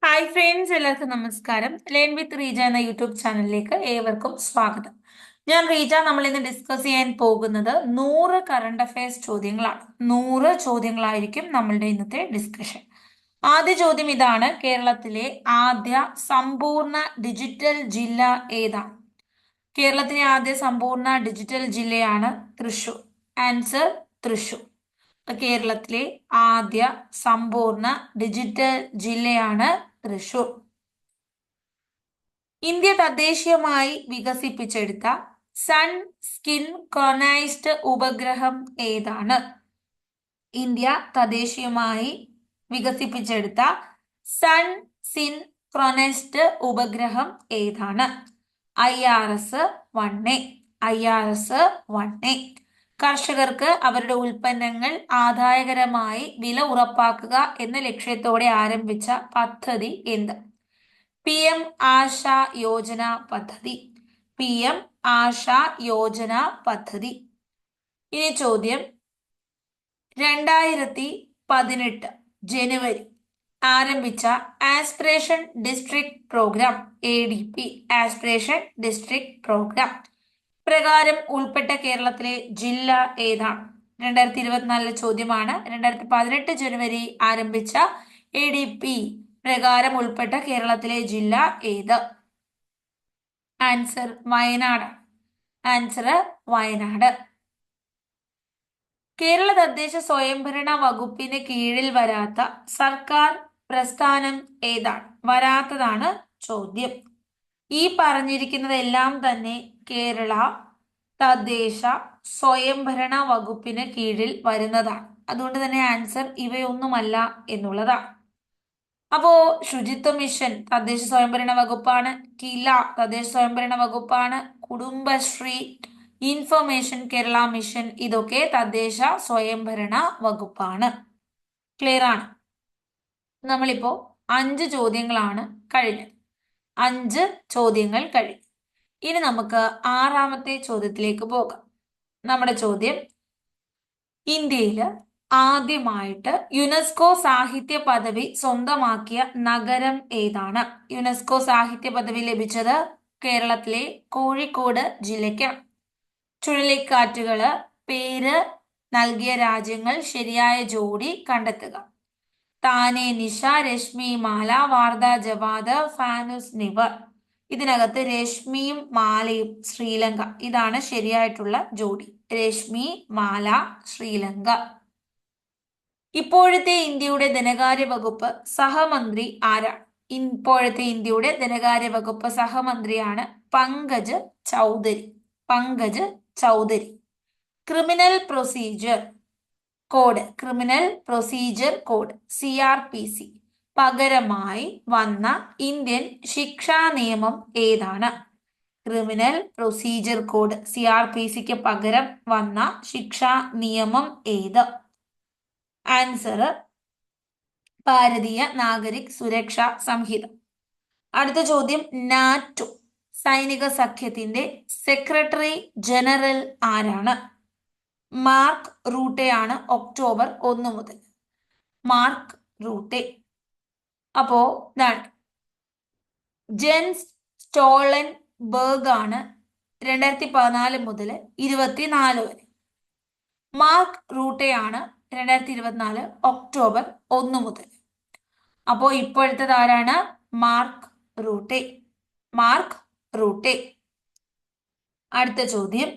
Hi friends, എല്ലാവർക്കും നമസ്കാരം. Learn with Reeja എന്ന യൂട്യൂബ് ചാനലിലേക്ക് ഏവർക്കും സ്വാഗതം. ഞാൻ റീജ. നമ്മൾ ഇന്ന് ഡിസ്കസ് ചെയ്യാൻ പോകുന്നത് 100 കറണ്ട് അഫയേഴ്സ് ചോദ്യങ്ങളാണ്. 100 ചോദ്യങ്ങളായിരിക്കും നമ്മളുടെ ഇന്നത്തെ ഡിസ്കഷൻ. ആദ്യ ചോദ്യം ഇതാണ്: കേരളത്തിലെ ആദ്യ സമ്പൂർണ്ണ ഡിജിറ്റൽ ജില്ല ഏതാണ്? കേരളത്തിലെ ആദ്യ സമ്പൂർണ്ണ ഡിജിറ്റൽ ജില്ലയാണ് തൃശൂർ. ആൻസർ തൃശൂർ. കേരളത്തിലെ ആദ്യ സമ്പൂർണ്ണ ഡിജിറ്റൽ ജില്ലയാണ് തൃശൂർ. ഇന്ത്യ തദ്ദേശീയമായി വികസിപ്പിച്ചെടുത്ത സൺ സിൻക്രൊണൈസ്ഡ് ഉപഗ്രഹം ഏതാണ്? ഇന്ത്യ തദ്ദേശീയമായി വികസിപ്പിച്ചെടുത്ത സൺ സിൻക്രൊണൈസ്ഡ് ഉപഗ്രഹം ഏതാണ്? IRS-1A. IRS-1A. കർഷകർക്ക് അവരുടെ ഉൽപ്പന്നങ്ങൾ ആദായകരമായി വില ഉറപ്പാക്കുക എന്ന ലക്ഷ്യത്തോടെ ആരംഭിച്ച പദ്ധതി എന്ത്? PM ആശ യോജന പദ്ധതി. PM ആശ യോജന പദ്ധതി. ഇനി ചോദ്യം: 2018 ജനുവരി ആരംഭിച്ച aspiration district program ADP. Aspiration district program പ്രകാരം ഉൾപ്പെട്ട കേരളത്തിലെ ജില്ല ഏതാണ്? 2024 ചോദ്യമാണ്. 2018 ജനുവരി ആരംഭിച്ച ADP പ്രകാരം ഉൾപ്പെട്ട കേരളത്തിലെ ജില്ല ഏത്? ആൻസർ വയനാട്. ആൻസർ വയനാട്. കേരള തദ്ദേശ സ്വയംഭരണ വകുപ്പിന് കീഴിൽ വരാത്ത സർക്കാർ പ്രസ്ഥാനം ഏതാണ്? വരാത്തതാണ് ചോദ്യം. ഈ പറഞ്ഞിരിക്കുന്നതെല്ലാം തന്നെ കേരള തദ്ദേശ സ്വയംഭരണ വകുപ്പിന് കീഴിൽ വരുന്നതാണ്. അതുകൊണ്ട് തന്നെ ആൻസർ ഇവയൊന്നുമല്ല എന്നുള്ളതാണ്. അപ്പോ ശുചിത്വ മിഷൻ തദ്ദേശ സ്വയംഭരണ വകുപ്പാണ്. കില തദ്ദേശ സ്വയംഭരണ വകുപ്പാണ്. കുടുംബശ്രീ, ഇൻഫർമേഷൻ കേരള മിഷൻ ഇതൊക്കെ തദ്ദേശ സ്വയംഭരണ വകുപ്പാണ്. ക്ലിയർ ആണ്? നമ്മളിപ്പോ 5 ചോദ്യങ്ങളാണ് കഴിഞ്ഞത്. 5 ചോദ്യങ്ങൾ കഴിഞ്ഞു. ഇനി നമുക്ക് 6ാമത്തെ ചോദ്യത്തിലേക്ക് പോകാം. നമ്മുടെ ചോദ്യം: ഇന്ത്യയിൽ ആദ്യമായിട്ട് യുനെസ്കോ സാഹിത്യ പദവി സ്വന്തമാക്കിയ നഗരം ഏതാണ്? യുനെസ്കോ സാഹിത്യ പദവി ലഭിച്ചത് കേരളത്തിലെ കോഴിക്കോട് ജില്ലയ്ക്കാണ്. ചുഴലിക്കാറ്റുകള് പേര് നൽകിയ രാജ്യങ്ങൾ ശരിയായ ജോഡി കണ്ടെത്തുക. താനെ, നിശ, രശ്മി, മാല, വാർദ, ജവാദ്, ഫാനുസ്, നിവർ. ഇതിനകത്ത് രശ്മിയും മാലയും ശ്രീലങ്ക. ഇതാണ് ശരിയായിട്ടുള്ള ജോഡി. രശ്മി, മാല, ശ്രീലങ്ക. ഇപ്പോഴത്തെ ഇന്ത്യയുടെ ധനകാര്യ വകുപ്പ് സഹമന്ത്രി ആരാണ്? ഇപ്പോഴത്തെ ഇന്ത്യയുടെ ധനകാര്യ വകുപ്പ് സഹമന്ത്രിയാണ് Pankaj Chaudhary. Pankaj Chaudhary. Criminal procedure code CRPC പകരമായി വന്ന ഇന്ത്യൻ ശിക്ഷാ നിയമം ഏതാണ്? ക്രിമിനൽ പ്രൊസീജിയർ കോഡ് CRPCക്ക് പകരം വന്ന ശിക്ഷാ നിയമം ഏത്? ആൻസർ ഭാരതീയ നാഗരിക് സുരക്ഷാ സംഹിത. അടുത്ത ചോദ്യം: നാറ്റോ സൈനിക സഖ്യത്തിന്റെ സെക്രട്ടറി ജനറൽ ആരാണ്? മാർക്ക് റൂട്ടെ ആണ്. ഒക്ടോബർ 1 മുതൽ മാർക്ക് റൂട്ടെ. അപ്പോ ഇതാണ് ജെൻസ് സ്റ്റോളൻബർഗ് ആണ് 2014 മുതൽ 24 വരെ. മാർക്ക് റൂട്ടെ ആണ് 2024 ഒക്ടോബർ 1 മുതൽ. അപ്പോ ഇപ്പോഴത്തെ ആരാണ്? Mark Rutte. Mark Rutte. അടുത്ത ചോദ്യം: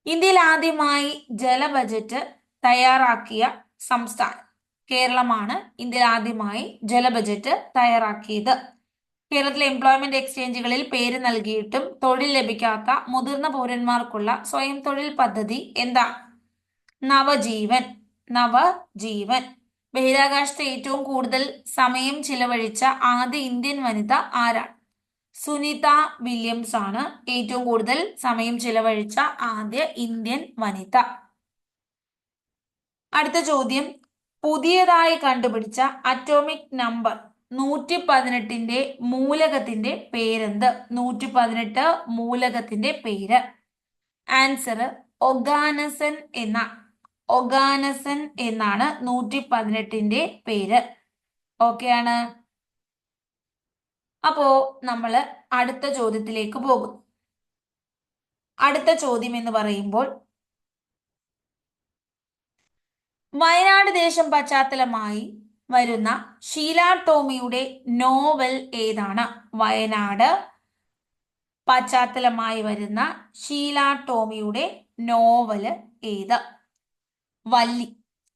ഇന്ത്യയിൽ ആദ്യമായി ജല ബജറ്റ് തയ്യാറാക്കിയ സംസ്ഥാനം കേരളമാണ്. ഇന്ത്യയിൽ ആദ്യമായി ജല ബജറ്റ് തയ്യാറാക്കിയത്. കേരളത്തിലെ എംപ്ലോയ്മെന്റ് എക്സ്ചേഞ്ചുകളിൽ പേര് നൽകിയിട്ടും തൊഴിൽ ലഭിക്കാത്ത മുതിർന്ന പൗരന്മാർക്കുള്ള സ്വയം തൊഴിൽ പദ്ധതി എന്താണ്? നവജീവൻ. നവജീവൻ. ബഹിരാകാശത്ത് ഏറ്റവും കൂടുതൽ സമയം ചിലവഴിച്ച ആദ്യ ഇന്ത്യൻ വനിത ആരാണ്? സുനിത വില്യംസ് ആണ് ഏറ്റവും കൂടുതൽ സമയം ചിലവഴിച്ച ആദ്യ ഇന്ത്യൻ വനിത. അടുത്ത ചോദ്യം: പുതിയതായി കണ്ടുപിടിച്ച അറ്റോമിക് നമ്പർ 118ന്റെ മൂലകത്തിന്റെ പേരെന്ത്? 118 മൂലകത്തിന്റെ പേര്. ആൻസർ ഒഗാനസൻ എന്ന. ഒഗാനസൻ എന്നാണ് 118ന്റെ പേര്. ഓക്കെ ആണ്. അപ്പോ നമ്മൾ അടുത്ത ചോദ്യത്തിലേക്ക് പോകും. അടുത്ത ചോദ്യം എന്ന് പറയുമ്പോൾ വയനാട് ദേശം പശ്ചാത്തലമായി വരുന്ന ഷീല ടോമിയുടെ നോവൽ ഏതാണ്? വയനാട് പശ്ചാത്തലമായി വരുന്ന ഷീല ടോമിയുടെ നോവല് ഏത്? വല്ലി.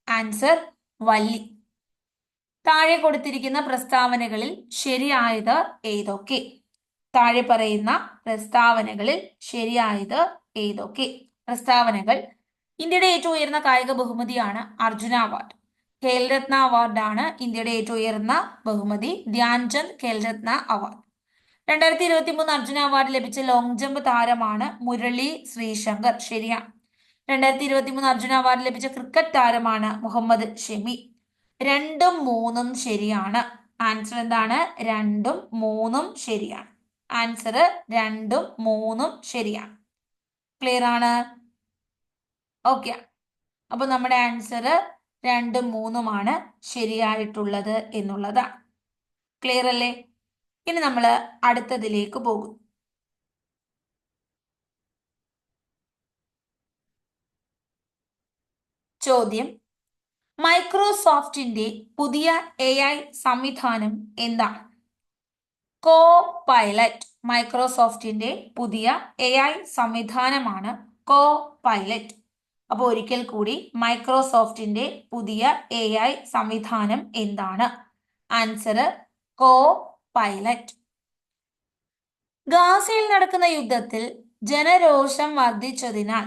ആൻസർ വല്ലി. താഴെ കൊടുത്തിരിക്കുന്ന പ്രസ്താവനകളിൽ ശരിയായത് ഏതൊക്കെ? താഴെ പറയുന്ന പ്രസ്താവനകളിൽ ശരിയായത് ഏതൊക്കെ? പ്രസ്താവനകൾ: ഇന്ത്യയുടെ ഏറ്റവും ഉയർന്ന കായിക ബഹുമതിയാണ് അർജുന അവാർഡ്. ഖേൽരത്ന അവാർഡാണ് ഇന്ത്യയുടെ ഏറ്റവും ഉയർന്ന ബഹുമതി. ധ്യാൻചന്ദ് ഖേൽരത്ന അവാർഡ്. 2023 അർജുന അവാർഡ് ലഭിച്ച ലോങ് ജമ്പ് താരമാണ് മുരളി ശ്രീശങ്കർ. ശരിയാണ്. 2023 അർജുന അവാർഡ് ലഭിച്ച ക്രിക്കറ്റ് താരമാണ് മുഹമ്മദ് ഷമി. 2ഉം 3ഉം ശരിയാണ്. ആൻസർ എന്താണ്? 2ഉം 3ഉം ശരിയാണ്. ആൻസർ 2ഉം 3ഉം ശരിയാണ്. ക്ലിയർ ആണ്? ഓക്കെ. അപ്പൊ നമ്മുടെ ആൻസർ 2ഉം 3ഉമാണ് ശരിയായിട്ടുള്ളത് എന്നുള്ളതാണ്. ക്ലിയർ അല്ലേ? ഇനി നമ്മൾ അടുത്തതിലേക്ക് പോകും. ചോദ്യം: മൈക്രോസോഫ്റ്റിന്റെ പുതിയ AI സംവിധാനം എന്താണ്? Co pilot. മൈക്രോസോഫ്റ്റിന്റെ പുതിയ AI സംവിധാനമാണ് കോ പൈലറ്റ്. അപ്പോൾ ഒരിക്കൽ കൂടി, മൈക്രോസോഫ്റ്റിന്റെ പുതിയ AI സംവിധാനം എന്താണ്? Answer co pilot. ഗാസയിൽ നടക്കുന്ന യുദ്ധത്തിൽ ജനരോഷം വർദ്ധിച്ചതിനാൽ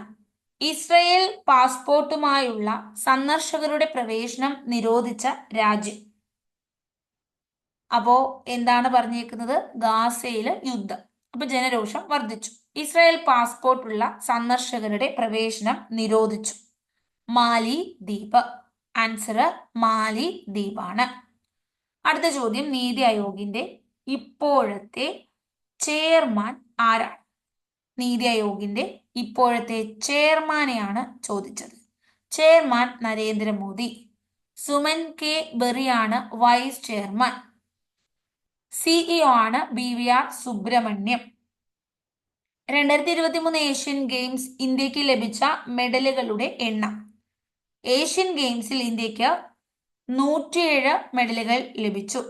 ഇസ്രയേൽ പാസ്പോർട്ടുമായുള്ള സന്ദർശകരുടെ പ്രവേശനം നിരോധിച്ച രാജ്യം. അപ്പോ എന്താണ് പറഞ്ഞേക്കുന്നത്? ഗാസയില് യുദ്ധം, അപ്പൊ ജനരോഷം വർദ്ധിച്ചു. ഇസ്രായേൽ പാസ്പോർട്ടുള്ള സന്ദർശകരുടെ പ്രവേശനം നിരോധിച്ചു. മാലി ദ്വീപ്. ആൻസർ മാലി ദ്വീപാണ്. അടുത്ത ചോദ്യം: നീതി ആയോഗിന്റെ ഇപ്പോഴത്തെ ചെയർമാൻ ആരാണ്? നീതി ആയോഗിന്റെ ഇപ്പോഴത്തെ ചെയർമാനെയാണ് ചോദിച്ചത്. ചെയർമാൻ നരേന്ദ്രമോദി. സുമൻ കെ ബെറിയാണ് വൈസ് ചെയർമാൻ. സിഇഒ ആണ് BVR സുബ്രഹ്മണ്യം. 2023 ഏഷ്യൻ ഗെയിംസ് ഇന്ത്യക്ക് ലഭിച്ച മെഡലുകളുടെ എണ്ണം. ഏഷ്യൻ ഗെയിംസിൽ ഇന്ത്യക്ക് 107 മെഡലുകൾ ലഭിച്ചു.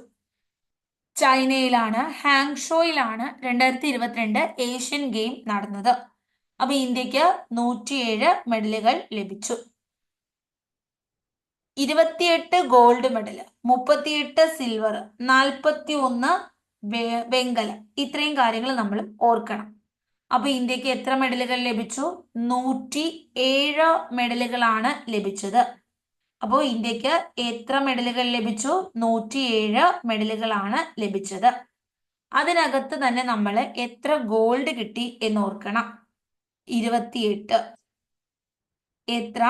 ചൈനയിലാണ്, ഹാങ്ഷോയിലാണ് 2022 ഏഷ്യൻ ഗെയിം നടന്നത്. അപ്പൊ ഇന്ത്യക്ക് 107 മെഡലുകൾ ലഭിച്ചു. 28 ഗോൾഡ് മെഡൽ, 38 സിൽവർ, 41 വെങ്കലം. ഇത്രയും കാര്യങ്ങൾ നമ്മൾ ഓർക്കണം. അപ്പൊ ഇന്ത്യക്ക് എത്ര മെഡലുകൾ ലഭിച്ചു? 107 മെഡലുകളാണ് ലഭിച്ചത്. അപ്പോൾ ഇന്ത്യക്ക് എത്ര മെഡലുകൾ ലഭിച്ചു? 107 മെഡലുകളാണ് ലഭിച്ചത്. അതിനകത്ത് തന്നെ നമ്മൾ എത്ര ഗോൾഡ് കിട്ടി എന്ന് ഓർക്കണം. 28. എത്ര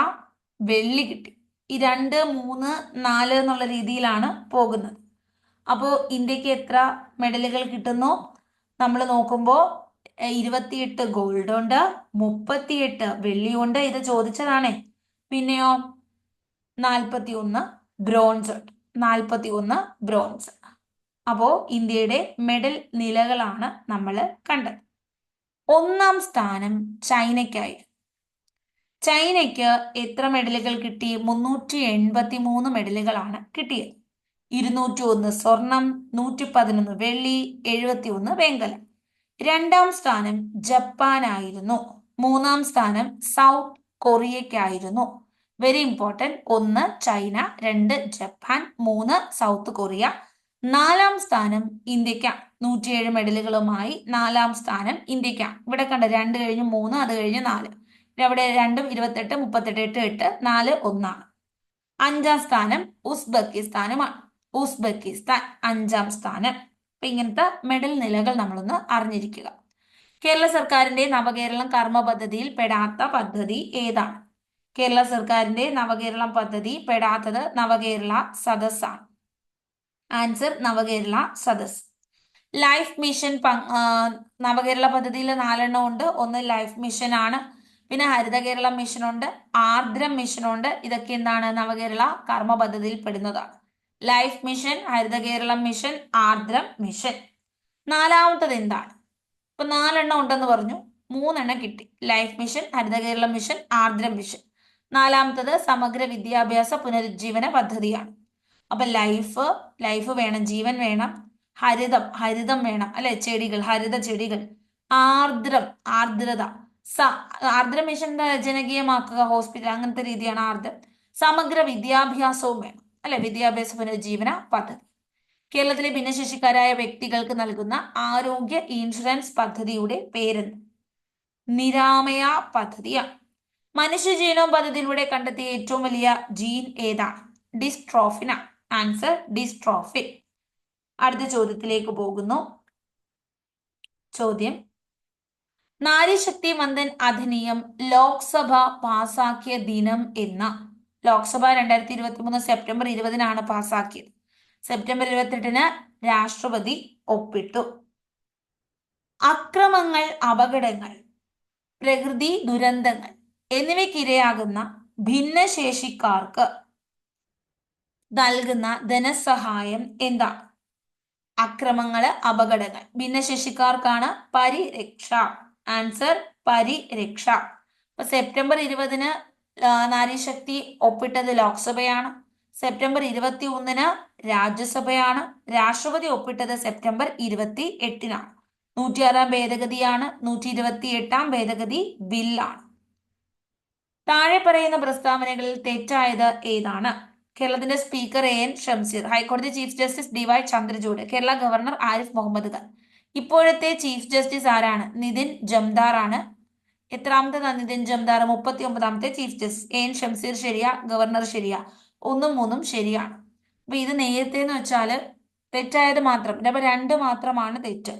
വെള്ളി കിട്ടി? ഈ 2, 3, 4 എന്നുള്ള രീതിയിലാണ് പോകുന്നത്. അപ്പോൾ ഇന്ത്യക്ക് എത്ര മെഡലുകൾ കിട്ടുന്നു? നമ്മൾ നോക്കുമ്പോൾ 28 ഗോൾഡ് ഉണ്ട്, 38 വെള്ളി ഉണ്ട്. ഇത് ചോദിച്ചതാണേ. പിന്നെയോ 41 ബ്രോൺസ് ഉണ്ട്. 41 ബ്രോൺസ്. അപ്പോ ഇന്ത്യയുടെ മെഡൽ നിലകളാണ് നമ്മൾ കണ്ടത്. 1ാം സ്ഥാനം ചൈനയ്ക്കായി. ചൈനയ്ക്ക് എത്ര മെഡലുകൾ കിട്ടി? 383 മെഡലുകളാണ് കിട്ടിയത്. 201 സ്വർണം, 111 വെള്ളി, 71 വെങ്കലം. 2ാം സ്ഥാനം ജപ്പാനായിരുന്നു. 3ാം സ്ഥാനം സൗത്ത് കൊറിയയ്ക്കായിരുന്നു. Very important. 1 China, 2 Japan, 3 South Korea. 4ാം സ്ഥാനം ഇന്ത്യക്കാണ്. 107 മെഡലുകളുമായി 4ാം സ്ഥാനം ഇന്ത്യക്കാണ്. ഇവിടെ കണ്ട 2 കഴിഞ്ഞ് 3, അത് കഴിഞ്ഞ് 4. അവിടെ 2ഉം 28, 38, 8, 4, 1. 5ാം സ്ഥാനം ഉസ്ബെക്കിസ്ഥാനുമാണ്. ഉസ്ബെക്കിസ്ഥാൻ 5ാം സ്ഥാനം. അപ്പൊ ഇങ്ങനത്തെ മെഡൽ നിലകൾ നമ്മളൊന്ന് അറിഞ്ഞിരിക്കുക. കേരള സർക്കാരിന്റെ നവകേരളം കർമ്മ പദ്ധതിയിൽ പെടാത്ത പദ്ധതി ഏതാണ്? കേരള സർക്കാരിന്റെ നവകേരളം പദ്ധതി പെടാത്തത് നവകേരള സദസ്സാണ്. Answer Navakerala Sadas. Life mission നവകേരള പദ്ധതിയിൽ 4 ഉണ്ട്. ഒന്ന് ലൈഫ് മിഷൻ ആണ്, പിന്നെ ഹരിത കേരള മിഷൻ ഉണ്ട്, ആർദ്രം മിഷൻ ഉണ്ട്. ഇതൊക്കെ എന്താണ്? നവകേരള കർമ്മ പദ്ധതിയിൽ പെടുന്നതാണ്. Life mission, Haritha Keralam mission, Aardram mission. നാലാമത്തത് എന്താണ്? ഇപ്പൊ 4 ഉണ്ടെന്ന് പറഞ്ഞു, 3 കിട്ടി. Life mission, Haritha Keralam mission, Aardram mission. നാലാമത്തത് സമഗ്ര വിദ്യാഭ്യാസ പുനരുജ്ജീവന പദ്ധതിയാണ്. അപ്പൊ ലൈഫ് വേണം, ജീവൻ വേണം. ഹരിതം വേണം അല്ലെ, ചെടികൾ, ഹരിത ചെടികൾ. ആർദ്രം, ആർദ്രത. ആർദ്ര മിഷൻ ജനകീയമാക്കുക, ഹോസ്പിറ്റൽ, അങ്ങനത്തെ രീതിയാണ് ആർദ്രം. സമഗ്ര വിദ്യാഭ്യാസവും വേണം അല്ലെ, വിദ്യാഭ്യാസ പുനരുജ്ജീവന പദ്ധതി. കേരളത്തിലെ ഭിന്നശേഷിക്കാരായ വ്യക്തികൾക്ക് നൽകുന്ന ആരോഗ്യ ഇൻഷുറൻസ് പദ്ധതിയുടെ പേരെന്ത്? നിരാമയ പദ്ധതിയാണ്. മനുഷ്യ ജീനോം പദ്ധതിയിലൂടെ കണ്ടെത്തിയ ഏറ്റവും വലിയ ജീൻ ഏതാണ്? ഡിസ്ട്രോഫിന. ആൻസർ ഡിസ്ട്രോഫിൻ. അടുത്ത ചോദ്യത്തിലേക്ക് പോകുന്നു. ചോദ്യം: നാരീശക്തി വന്ദൻ അധിനിയം ലോക്സഭ പാസാക്കിയ ദിനം എന്ന? ലോക്സഭ 2023 സെപ്റ്റംബർ 20 പാസാക്കിയത്. സെപ്റ്റംബർ 28 രാഷ്ട്രപതി ഒപ്പിട്ടു. അക്രമങ്ങൾ, അപകടങ്ങൾ, പ്രകൃതി ദുരന്തങ്ങൾ എന്നിവയ്ക്കിരയാകുന്ന ഭിന്നശേഷിക്കാർക്ക് നൽകുന്ന ധനസഹായം എന്താണ്? അക്രമങ്ങള്, അപകടങ്ങൾ, ഭിന്നശേഷിക്കാർക്കാണ് പരിരക്ഷ. ആൻസർ പരിരക്ഷ. അപ്പൊ സെപ്റ്റംബർ 20 നാരീശക്തി ഒപ്പിട്ടത് ലോക്സഭയാണ്. സെപ്റ്റംബർ 21 രാജ്യസഭയാണ്. രാഷ്ട്രപതി ഒപ്പിട്ടത് സെപ്റ്റംബർ 28 106 ഭേദഗതിയാണ്. 128 ഭേദഗതി ബില്ലാണ്. താഴെ പറയുന്ന പ്രസ്താവനകളിൽ തെറ്റായത് ഏതാണ്? കേരളത്തിന്റെ സ്പീക്കർ AN ഷംസീർ, ഹൈക്കോടതി chief justice DY Chandrachud, Kerala governor Arif Muhammad Khan. ഇപ്പോഴത്തെ ചീഫ് ജസ്റ്റിസ് ആരാണ്? നിതിൻ ജംദാർ ആണ്. എത്രാമത്തെ നിതിൻ ജംദാർ? 39ാമത്തെ ചീഫ് ജസ്റ്റിസ്. AN ഷംസീർ ശരിയാ, ഗവർണർ ശരിയാ. 1ഉം 3ഉം ശരിയാണ്. അപ്പൊ ഇത് നേരത്തെ എന്ന് വെച്ചാല് തെറ്റായത് മാത്രം, അപ്പൊ 2 മാത്രമാണ് തെറ്റ്.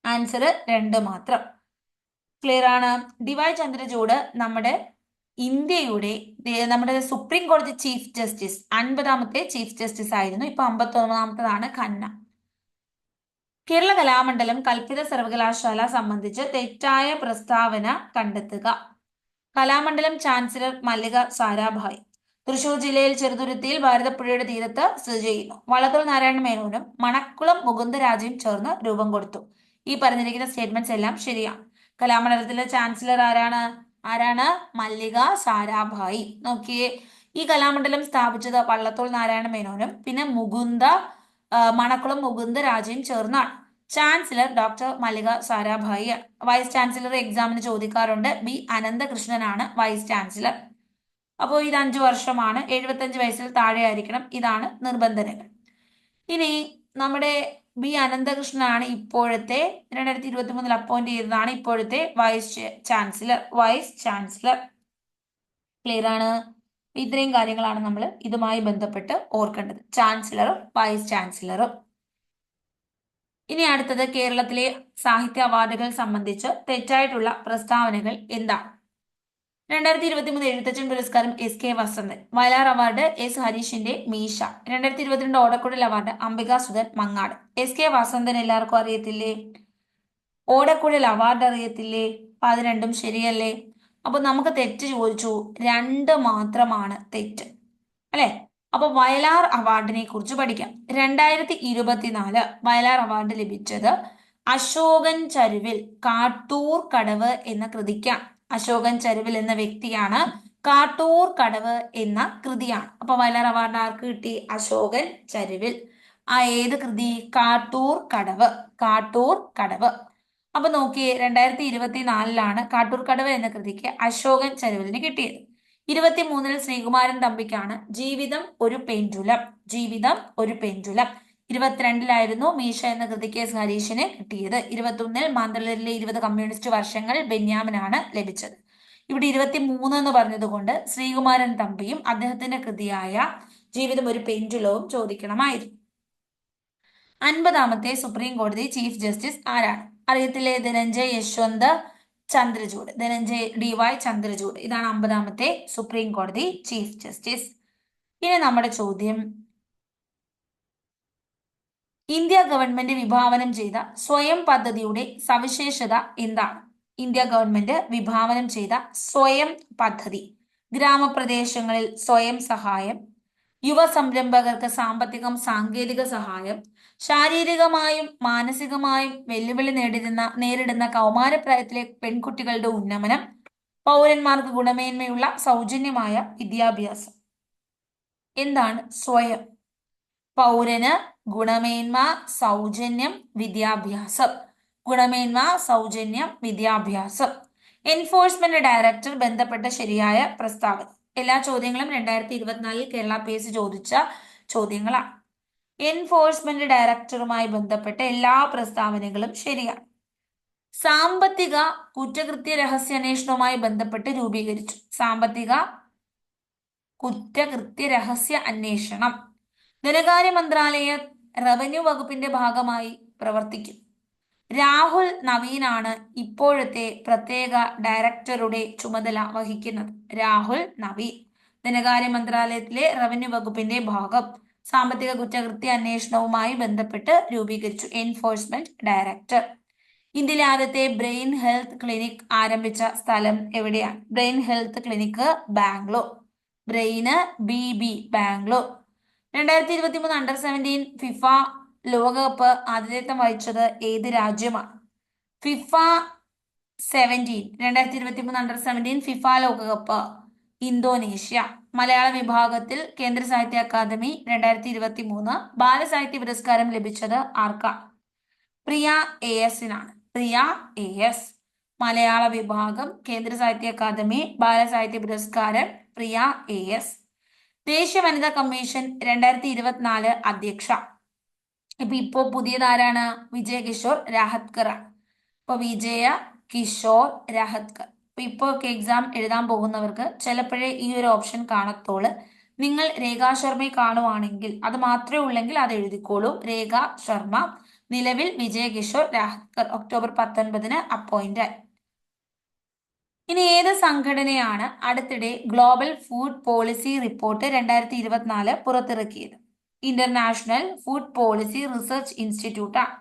ആൻസർ 2 മാത്രം. ക്ലിയർ ആണ്? DY ചന്ദ്രചൂഡ് നമ്മുടെ സുപ്രീം കോടതി ചീഫ് ജസ്റ്റിസ്, 50ാമത്തെ ചീഫ് ജസ്റ്റിസ് ആയിരുന്നു. ഇപ്പൊ 51ാമത്തതാണ് ഖന്ന. കേരള കലാമണ്ഡലം കൽപ്പിത സർവകലാശാല സംബന്ധിച്ച് തെറ്റായ പ്രസ്താവന കണ്ടെത്തുക. കലാമണ്ഡലം ചാൻസലർ മല്ലിക സാരാഭായ്. തൃശൂർ ജില്ലയിൽ ചെറുതുരുത്തിയിൽ ഭാരതപ്പുഴയുടെ തീരത്ത് സ്ഥിതി ചെയ്യുന്നു. വള്ളത്തോൾ നാരായണ മേനോനും മണക്കുളം മുകുന്ദരാജയും ചേർന്ന് രൂപം കൊടുത്തു. ഈ പറഞ്ഞിരിക്കുന്ന സ്റ്റേറ്റ്മെന്റ്സ് എല്ലാം ശരിയാണ്. കലാമണ്ഡലത്തിലെ ചാൻസലർ ആരാണ്? മല്ലിക സാരാഭായി. നോക്കിയേ, ഈ കലാമണ്ഡലം സ്ഥാപിച്ചത് വള്ളത്തോൾ നാരായണ മേനോനും പിന്നെ മണക്കുളം മുകുന്ദരാജയും ചേർന്നാണ്. Chancellor doctor Mallika Sarabhai. Vice chancellor എക്സാമിന് ചോദിക്കാറുണ്ട്. B അനന്തകൃഷ്ണനാണ് വൈസ് ചാൻസലർ. അപ്പോൾ ഇത് 5 വർഷമാണ്. 75 വയസ്സിൽ താഴെ ആയിരിക്കണം. ഇതാണ് നിബന്ധനകൾ. ഇനി നമ്മുടെ B അനന്തകൃഷ്ണനാണ് ഇപ്പോഴത്തെ 2023 അപ്പോയിന്റ് ചെയ്തതാണ് ഇപ്പോഴത്തെ വൈസ് ചാൻസലർ. ക്ലിയർ ആണ്? ഇത്രയും കാര്യങ്ങളാണ് നമ്മൾ ഇതുമായി ബന്ധപ്പെട്ട് ഓർക്കേണ്ടത്, ചാൻസലറും വൈസ് ചാൻസലറും. ഇനി അടുത്തത് കേരളത്തിലെ സാഹിത്യ അവാർഡുകൾ സംബന്ധിച്ച് തെറ്റായിട്ടുള്ള പ്രസ്താവനകൾ എന്താണ്? 2023 എഴുത്തച്ഛൻ പുരസ്കാരം SK Vasanthan. Vayalar award S ഹരീഷിന്റെ മീശ. 2022 ഓടക്കുഴൽ അവാർഡ് അംബിക സുധൻ മങ്ങാട്. SK വസന്തൻ എല്ലാവർക്കും അറിയത്തില്ലേ? ഓടക്കുഴൽ അവാർഡ് അറിയത്തില്ലേ? അപ്പൊ അത് രണ്ടും ശരിയല്ലേ? അപ്പൊ നമുക്ക് തെറ്റ് ചോദിച്ചു, 2 മാത്രമാണ് തെറ്റ് അല്ലെ. അപ്പൊ വയലാർ അവാർഡിനെ കുറിച്ച് പഠിക്കാം. 2024 വയലാർ അവാർഡ് ലഭിച്ചത് അശോകൻ ചരുവിൽ കാട്ടൂർ കടവ് എന്ന കൃതിക്കാണ്. അശോകൻ ചരുവിൽ എന്ന വ്യക്തിയാണ്. കാട്ടൂർ കടവ് എന്ന കൃതിയാണ്. അപ്പൊ വയലാർ അവാർഡ് ആർക്ക് കിട്ടി? അശോകൻ ചരുവിൽ. ഏത് കൃതി? കാട്ടൂർ കടവ്. അപ്പൊ നോക്കിയേ, 2024 കാട്ടൂർ കടവ് എന്ന കൃതിക്ക് അശോകൻ ചരുവിലിന് കിട്ടിയത്. 23 ശ്രീകുമാരൻ തമ്പിക്കാണ് ജീവിതം ഒരു പെൻഡുലം. 22 മീശ എന്ന കൃതിക്ക് S ഹരീഷിന് കിട്ടിയത്. 21 മാന്തളരിലെ 20 കമ്മ്യൂണിസ്റ്റ് വർഷങ്ങൾ ബെന്യാമിനാണ് ലഭിച്ചത്. ഇവിടെ 23 എന്ന് പറഞ്ഞത് കൊണ്ട് ശ്രീകുമാരൻ തമ്പിയും അദ്ദേഹത്തിന്റെ കൃതിയായ ജീവിതം ഒരു പെൻഡുലവും ചോദിക്കണമായിരുന്നു. 50ാമത്തെ സുപ്രീം കോടതി ചീഫ് ജസ്റ്റിസ് ആരാണ്? അറിയത്തില്ലേ? ധനഞ്ജയ് യശ്വന്ത് ചന്ദ്രചൂഡ്. DY ചന്ദ്രചൂഡ്. ഇതാണ് 50ാമത്തെ സുപ്രീം കോടതി ചീഫ് ജസ്റ്റിസ്. ഇനി നമ്മുടെ ചോദ്യം, ഇന്ത്യ ഗവൺമെന്റ് വിഭാവനം ചെയ്ത സ്വയം പദ്ധതിയുടെ സവിശേഷത എന്താണ്? ഇന്ത്യ ഗവൺമെന്റ് വിഭാവനം ചെയ്ത സ്വയം പദ്ധതി. ഗ്രാമപ്രദേശങ്ങളിൽ സ്വയം സഹായം, യുവ സംരംഭകർക്ക് സാമ്പത്തികം സാങ്കേതിക സഹായം, ശാരീരികമായും മാനസികമായും വെല്ലുവിളി നേരിടുന്ന കൗമാരപ്രായത്തിലെ പെൺകുട്ടികളുടെ ഉന്നമനം, പൗരന്മാർക്ക് ഗുണമേന്മയുള്ള സൗജന്യമായ വിദ്യാഭ്യാസം. എന്താണ് സ്വയം? പൗരന് ഗുണമേന്മ, സൗജന്യം, വിദ്യാഭ്യാസം. ഗുണമേന്മ, സൗജന്യം, വിദ്യാഭ്യാസം. എൻഫോഴ്സ്മെന്റ് ഡയറക്ടർ ബന്ധപ്പെട്ട ശരിയായ പ്രസ്താവന. എല്ലാ ചോദ്യങ്ങളും 2024 കേരള PSC ചോദിച്ച ചോദ്യങ്ങളാണ്. എൻഫോഴ്സ്മെന്റ് ഡയറക്ടറുമായി ബന്ധപ്പെട്ട എല്ലാ പ്രസ്താവനകളും ശരിയാണ്. സാമ്പത്തിക കുറ്റകൃത്യ രഹസ്യാന്വേഷണവുമായി ബന്ധപ്പെട്ട് രൂപീകരിച്ചു. സാമ്പത്തിക കുറ്റകൃത്യ രഹസ്യ അന്വേഷണം ധനകാര്യ മന്ത്രാലയ റവന്യൂ വകുപ്പിന്റെ ഭാഗമായി പ്രവർത്തിക്കും. രാഹുൽ നവീനാണ് ഇപ്പോഴത്തെ പ്രത്യേക ഡയറക്ടറുടെ ചുമതല വഹിക്കുന്നത്. രാഹുൽ നവീൻ ധനകാര്യ മന്ത്രാലയത്തിലെ റവന്യൂ വകുപ്പിന്റെ ഭാഗം സാമ്പത്തിക കുറ്റകൃത്യ അന്വേഷണവുമായി ബന്ധപ്പെട്ട് രൂപീകരിച്ചു. Enforcement director. ഇന്ത്യയിലെ ആദ്യത്തെ ബ്രെയിൻ ഹെൽത്ത് ക്ലിനിക് ആരംഭിച്ച സ്ഥലം എവിടെയാണ്? Brain health clinic Bangalore. ബ്രെയിന് BB ബാംഗ്ലൂർ. 2023 അണ്ടർ-17 ഫിഫ ലോകകപ്പ് ആതിഥേയത്വം വഹിച്ചത് ഏത് രാജ്യമാണ്? ഫിഫ 2023 അണ്ടർ-17 ഫിഫ ലോകകപ്പ് ഇന്തോനേഷ്യ. മലയാള വിഭാഗത്തിൽ കേന്ദ്ര സാഹിത്യ അക്കാദമി 2023 ബാലസാഹിത്യ പുരസ്കാരം ലഭിച്ചത് ആർക്കാണ്? പ്രിയ ASനാണ്. പ്രിയ AS. മലയാള വിഭാഗം കേന്ദ്ര സാഹിത്യ അക്കാദമി ബാലസാഹിത്യ പുരസ്കാരം പ്രിയ AS. ദേശീയ വനിതാ കമ്മീഷൻ 2024 അധ്യക്ഷ. ഇപ്പോ പുതിയതാരാണ്? വിജയ കിഷോർ രാഹത്കർ ആണ്. ഇപ്പൊ വിജയ കിഷോർ രാഹത്കർ. ഇപ്പൊ എക്സാം എഴുതാൻ പോകുന്നവർക്ക് ചിലപ്പോഴേ ഈ ഒരു ഓപ്ഷൻ കാണത്തോള്. നിങ്ങൾ രേഖാ ശർമ്മയെ കാണുവാണെങ്കിൽ അത് മാത്രമേ ഉള്ളെങ്കിൽ അത് എഴുതിക്കോളൂ. രേഖ ശർമ്മ. നിലവിൽ വിജയ കിഷോർ രാഹത്കർ ഒക്ടോബർ 19 അപ്പോയിന്റ് ആയി. ഇനി ഏത് സംഘടനയാണ് അടുത്തിടെ ഗ്ലോബൽ ഫുഡ് പോളിസി റിപ്പോർട്ട് 2024 പുറത്തിറക്കിയത്? International food policy research institute ആണ്.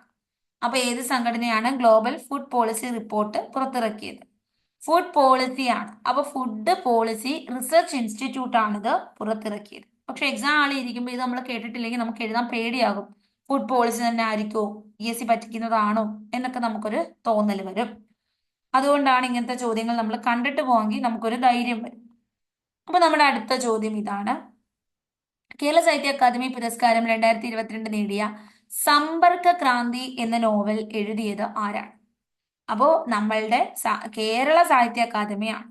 അപ്പൊ ഏത് സംഘടനയാണ് ഗ്ലോബൽ ഫുഡ് പോളിസി റിപ്പോർട്ട് പുറത്തിറക്കിയത്? ഫുഡ് പോളിസി ആണ്. അപ്പൊ ഫുഡ് പോളിസി റിസർച്ച് ഇൻസ്റ്റിറ്റ്യൂട്ട് ആണിത് പുറത്തിറക്കിയത്. പക്ഷെ എക്സാം ആളി ഇരിക്കുമ്പോൾ ഇത് നമ്മൾ കേട്ടിട്ടില്ലെങ്കിൽ നമുക്ക് എഴുതാൻ പേടിയാകും. ഫുഡ് പോളിസി തന്നെ ആയിരിക്കുമോ, PSC പറ്റിക്കുന്നതാണോ എന്നൊക്കെ നമുക്കൊരു തോന്നൽ വരും. അതുകൊണ്ടാണ് ഇങ്ങനത്തെ ചോദ്യങ്ങൾ നമ്മൾ കണ്ടിട്ട് പോവാമെങ്കിൽ നമുക്കൊരു ധൈര്യം വരും. അപ്പൊ നമ്മുടെ അടുത്ത ചോദ്യം ഇതാണ്. കേരള സാഹിത്യ അക്കാദമി പുരസ്കാരം 2022 നേടിയ സമ്പർക്ക ക്രാന്തി എന്ന നോവൽ എഴുതിയത് ആരാണ്? അപ്പോ നമ്മളുടെ കേരള സാഹിത്യ അക്കാദമിയാണ്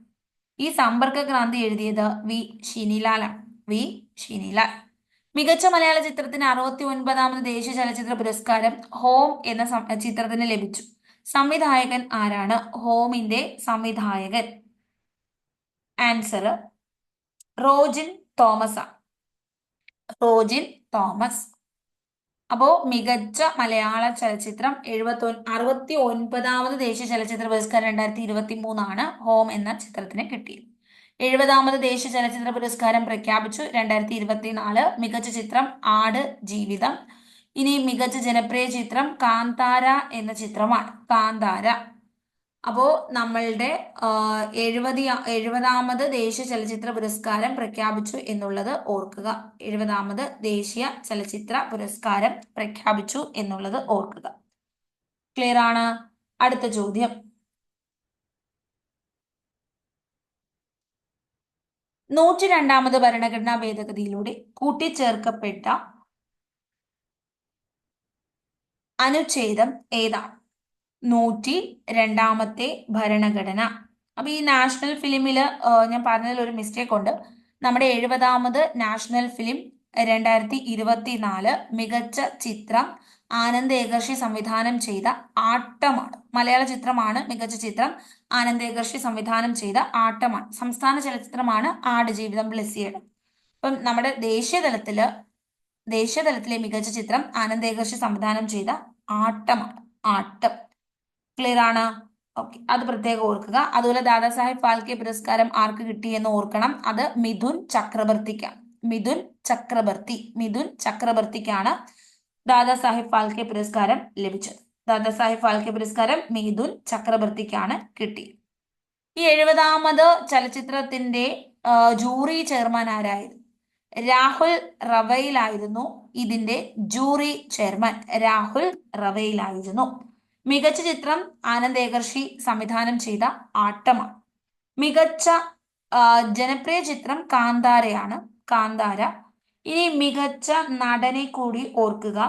ഈ സമ്പർക്ക ക്രാന്തി എഴുതിയത് വി ഷിനിലാലാണ്. വി ഷിനിലാൽ. മികച്ച മലയാള ചിത്രത്തിന് 69ാമത് ദേശീയ ചലച്ചിത്ര പുരസ്കാരം ഹോം എന്ന ചിത്രത്തിന് ലഭിച്ചു. സംവിധായകൻ ആരാണ്? ഹോമിന്റെ സംവിധായകൻ. ആൻസർ റോജിൻ തോമസ് ആണ്. റോജിൻ തോമസ്. അപ്പോ മികച്ച മലയാള ചലച്ചിത്രം 69ാമത് ദേശീയ ചലച്ചിത്ര പുരസ്കാരം 2023 ആണ് ഹോം എന്ന ചിത്രത്തിന് കിട്ടിയത്. 70ാമത് ദേശീയ ചലച്ചിത്ര പുരസ്കാരം പ്രഖ്യാപിച്ചു 2024. മികച്ച ചിത്രം ആട് ജീവിതം. ഇനി മികച്ച ജനപ്രിയ ചിത്രം കാന്താര എന്ന ചിത്രമാണ്. കാന്താര. അപ്പോ നമ്മളുടെ 70ാമത് ദേശീയ ചലച്ചിത്ര പുരസ്കാരം പ്രഖ്യാപിച്ചു എന്നുള്ളത് ഓർക്കുക. 70ാമത് ദേശീയ ചലച്ചിത്ര പുരസ്കാരം പ്രഖ്യാപിച്ചു എന്നുള്ളത് ഓർക്കുക. ക്ലിയർ ആണ്? അടുത്ത ചോദ്യം. 102ാമത് ഭരണഘടനാ ഭേദഗതിയിലൂടെ കൂട്ടിച്ചേർക്കപ്പെട്ട അനുച്ഛേദം ഏതാണ്? 102ാമത്തെ ഭരണഘടന. അപ്പൊ ഈ നാഷണൽ ഫിലിമില് ഞാൻ പറഞ്ഞതിൽ ഒരു മിസ്റ്റേക്ക് ഉണ്ട്. നമ്മുടെ 70ാമത് നാഷണൽ ഫിലിം 2024 മികച്ച ചിത്രം ആനന്ദ് ഏകർഷി സംവിധാനം ചെയ്ത ആട്ടമാണ്. മലയാള ചിത്രമാണ് മികച്ച ചിത്രം. ആനന്ദ് ഏകർഷി സംവിധാനം ചെയ്ത ആട്ടമാണ്. സംസ്ഥാന ചലച്ചിത്രമാണ് ആടുജീവിതം ബ്ലെസ്സിയുടെ. അപ്പം നമ്മുടെ ദേശീയതലത്തിലെ മികച്ച ചിത്രം ആനന്ദ് ഏകർഷി സംവിധാനം ചെയ്ത ആട്ടമാണ്. ആട്ടം. ക്ലിയർ ആണ്? ഓക്കെ, അത് പ്രത്യേകം ഓർക്കുക. അതുപോലെ ദാദാസാഹിബ് ഫാൽക്കെ പുരസ്കാരം ആർക്ക് കിട്ടിയെന്ന് ഓർക്കണം. അത് മിഥുൻ ചക്രബർത്തിക്കാണ്. മിഥുൻ ചക്രബർത്തിക്കാണ് ദാദാസാഹിബ് ഫാൽക്കെ പുരസ്കാരം ലഭിച്ചത്. ദാദാസാഹിബ് ഫാൽക്കെ പുരസ്കാരം മിഥുൻ ചക്രബർത്തിക്കാണ് കിട്ടിയത്. ഈ 70ാമത് ചലച്ചിത്രത്തിന്റെ ജൂറി ചെയർമാൻ ആരായിരുന്നു? രാഹുൽ റവയിലായിരുന്നു ഇതിന്റെ ജൂറി ചെയർമാൻ. രാഹുൽ റവയിലായിരുന്നു. മികച്ച ചിത്രം ആനന്ദ് ഏകർഷി സംവിധാനം ചെയ്ത ആട്ടമാണ്. മികച്ച ജനപ്രിയ ചിത്രം കാന്താരയാണ്. കാന്താര. ഇനി മികച്ച നടനെ കൂടി ഓർക്കുക.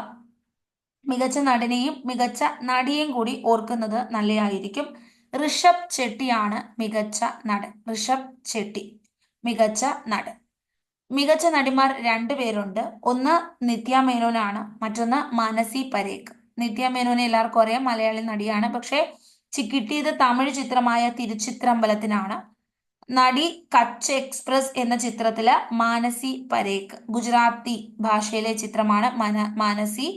മികച്ച നടനെയും മികച്ച നടിയെയും കൂടി ഓർക്കുന്നത് നല്ലതായിരിക്കും. ഋഷഭ് ചെട്ടിയാണ് മികച്ച നടൻ. ഋഷഭ് ചെട്ടി മികച്ച നടൻ. മികച്ച നടിമാർ രണ്ടുപേരുണ്ട്. ഒന്ന് നിത്യ മേനോനാണ്, മറ്റൊന്ന് മാനസി പരേഖ്. നിത്യ മേനോനെ എല്ലാവർക്കും അറിയാം, മലയാളി നടിയാണ്. പക്ഷെ കിട്ടിയത് തമിഴ് ചിത്രമായ തിരുച്ചിത്രമ്പലത്തിനാണ്. നടി കച്ച് എക്സ്പ്രസ് എന്ന ചിത്രത്തില് മാനസി പരേഖ്. ഗുജറാത്തി ഭാഷയിലെ ചിത്രമാണ് മാനസി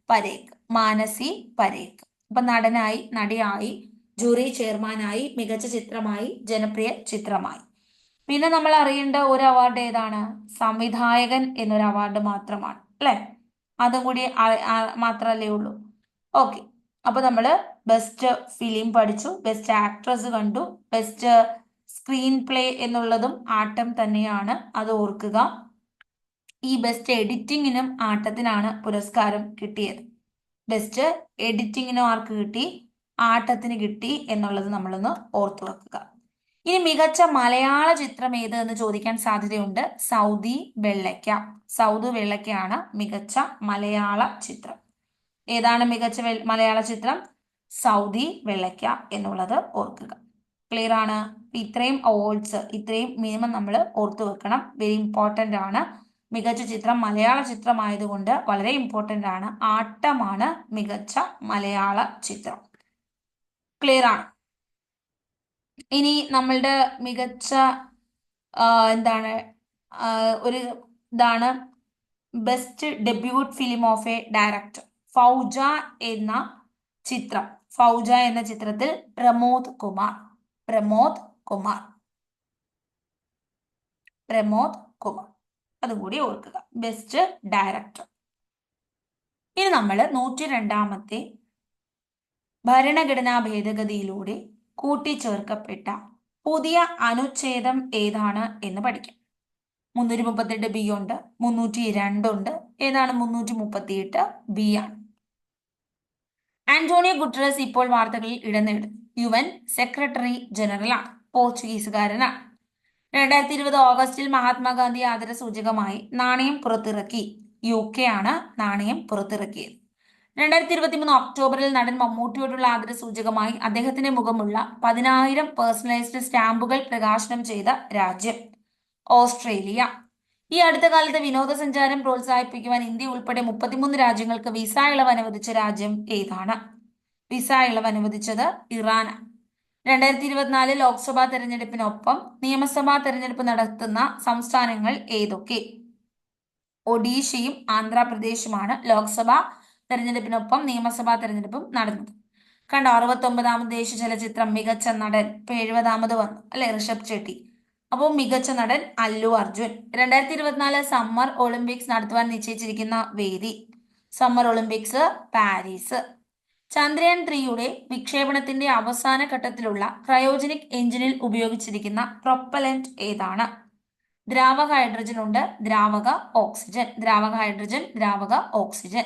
പരേഖ്. മാനസി പരേഖ്. അപ്പൊ നടനായി, നടിയായി, ജൂറി ചെയർമാനായി, മികച്ച ചിത്രമായി, ജനപ്രിയ ചിത്രമായി. പിന്നെ നമ്മൾ അറിയേണ്ട ഒരു അവാർഡ് ഏതാണ്? സംവിധായകൻ എന്നൊരു അവാർഡ് മാത്രമാണ്, അല്ലെ? അതും കൂടി മാത്രല്ലേ ഉള്ളൂ. ഓക്കെ. അപ്പൊ നമ്മള് ബെസ്റ്റ് ഫിലിം പഠിച്ചു, ബെസ്റ്റ് ആക്ട്രസ് കണ്ടു, ബെസ്റ്റ് സ്ക്രീൻ പ്ലേ എന്നുള്ളതും ആട്ടം തന്നെയാണ്, അത് ഓർക്കുക. ഈ ബെസ്റ്റ് എഡിറ്റിങ്ങിനും ആട്ടത്തിനാണ് പുരസ്കാരം കിട്ടിയത്. ബെസ്റ്റ് എഡിറ്റിങ്ങിനും ആർക്ക് കിട്ടി? ആട്ടത്തിന് കിട്ടി എന്നുള്ളത് നമ്മളൊന്ന് ഓർത്തു വെക്കുക. ഇനി മികച്ച മലയാള ചിത്രം ഏത് എന്ന് ചോദിക്കാൻ സാധ്യതയുണ്ട്. സൗദി വെള്ളയ്ക്ക. സൗദി വെള്ളയ്ക്കയാണ് മികച്ച മലയാള ചിത്രം. ഏതാണ് മികച്ച മലയാള ചിത്രം? സൗദി വെള്ളയ്ക്ക എന്നുള്ളത് ഓർക്കുക. ക്ലിയർ ആണ്? ഇത്രയും അവാർഡ്സ്, ഇത്രയും മിനിമം നമ്മൾ ഓർത്തു വെക്കണം. വെരി ഇമ്പോർട്ടൻ്റ് ആണ്. മികച്ച ചിത്രം മലയാള ചിത്രമായതുകൊണ്ട് വളരെ ഇമ്പോർട്ടൻ്റ് ആണ്. ആട്ടമാണ് മികച്ച മലയാള ചിത്രം. ക്ലിയർ ആണ്? ഇനി നമ്മളുടെ മികച്ച എന്താണ് ഒരു ഇതാണ് best debut film of A director. Fauja എന്ന ചിത്രം. ഫൗജ എന്ന ചിത്രത്തിൽ പ്രമോദ് കുമാർ. പ്രമോദ് കുമാർ. പ്രമോദ് കുമാർ. അതും കൂടി ഓർക്കുക. Best director. ഇനി നമ്മൾ 102ാമത്തെ ഭരണഘടനാ ഭേദഗതിയിലൂടെ കൂട്ടിച്ചേർക്കപ്പെട്ട പുതിയ അനുച്ഛേദം ഏതാണ് എന്ന് പഠിക്കാം. 338 ബി ഉണ്ട്, 302 ഉണ്ട്. ഏതാണ് 338 ബി ആണ്. ആന്റോണിയോ ഗുട്ടറസ് ഇപ്പോൾ വാർത്തകളിൽ ഇടം നേടുന്നു. UN സെക്രട്ടറി ജനറൽ ആണ്. പോർച്ചുഗീസുകാരനാണ്. 2020 ഓഗസ്റ്റിൽ മഹാത്മാഗാന്ധി ആദര സൂചകമായി നാണയം പുറത്തിറക്കി. UK ആണ് നാണയം പുറത്തിറക്കിയത്. 2023 ഒക്ടോബറിൽ നടൻ മമ്മൂട്ടിയോടുള്ള ആദര സൂചകമായി അദ്ദേഹത്തിന്റെ മുഖമുള്ള 10,000 പേഴ്സണലൈസ്ഡ് സ്റ്റാമ്പുകൾ പ്രകാശനം ചെയ്ത രാജ്യം ഓസ്ട്രേലിയ. ഈ അടുത്ത കാലത്ത് വിനോദസഞ്ചാരം പ്രോത്സാഹിപ്പിക്കുവാൻ ഇന്ത്യ ഉൾപ്പെടെ 33 രാജ്യങ്ങൾക്ക് വിസ ഇളവ് അനുവദിച്ച രാജ്യം ഏതാണ്? വിസ ഇളവ് അനുവദിച്ചത് ഇറാൻ. 2024 ലോക്സഭാ തെരഞ്ഞെടുപ്പിനൊപ്പം നിയമസഭാ തെരഞ്ഞെടുപ്പ് നടത്തുന്ന സംസ്ഥാനങ്ങൾ ഏതൊക്കെ? ഒഡീഷയും ആന്ധ്രാപ്രദേശുമാണ് ലോക്സഭാ തെരഞ്ഞെടുപ്പിനൊപ്പം നിയമസഭാ തെരഞ്ഞെടുപ്പും നടന്നത്. കണ്ടോ, 69ാമത് ദേശീയ ചലച്ചിത്രം മികച്ച നടൻ. ഇപ്പൊ 70ാമത് വന്നു, അല്ലെ? ഋഷഭ് ചെട്ടി. അപ്പോൾ മികച്ച നടൻ അല്ലു അർജുൻ. 2024 സമ്മർ ഒളിമ്പിക്സ് നടത്തുവാൻ നിശ്ചയിച്ചിരിക്കുന്ന വേദി. Summer Olympics Paris. ചന്ദ്രയാൻ 3യുടെ വിക്ഷേപണത്തിന്റെ അവസാന ഘട്ടത്തിലുള്ള ക്രയോജനിക് എഞ്ചിനിൽ ഉപയോഗിച്ചിരിക്കുന്ന പ്രൊപ്പലന്റ് ഏതാണ്? ദ്രാവക ഹൈഡ്രജൻ ഉണ്ട്, ദ്രാവക ഓക്സിജൻ. ദ്രാവക ഹൈഡ്രജൻ, ദ്രാവക ഓക്സിജൻ.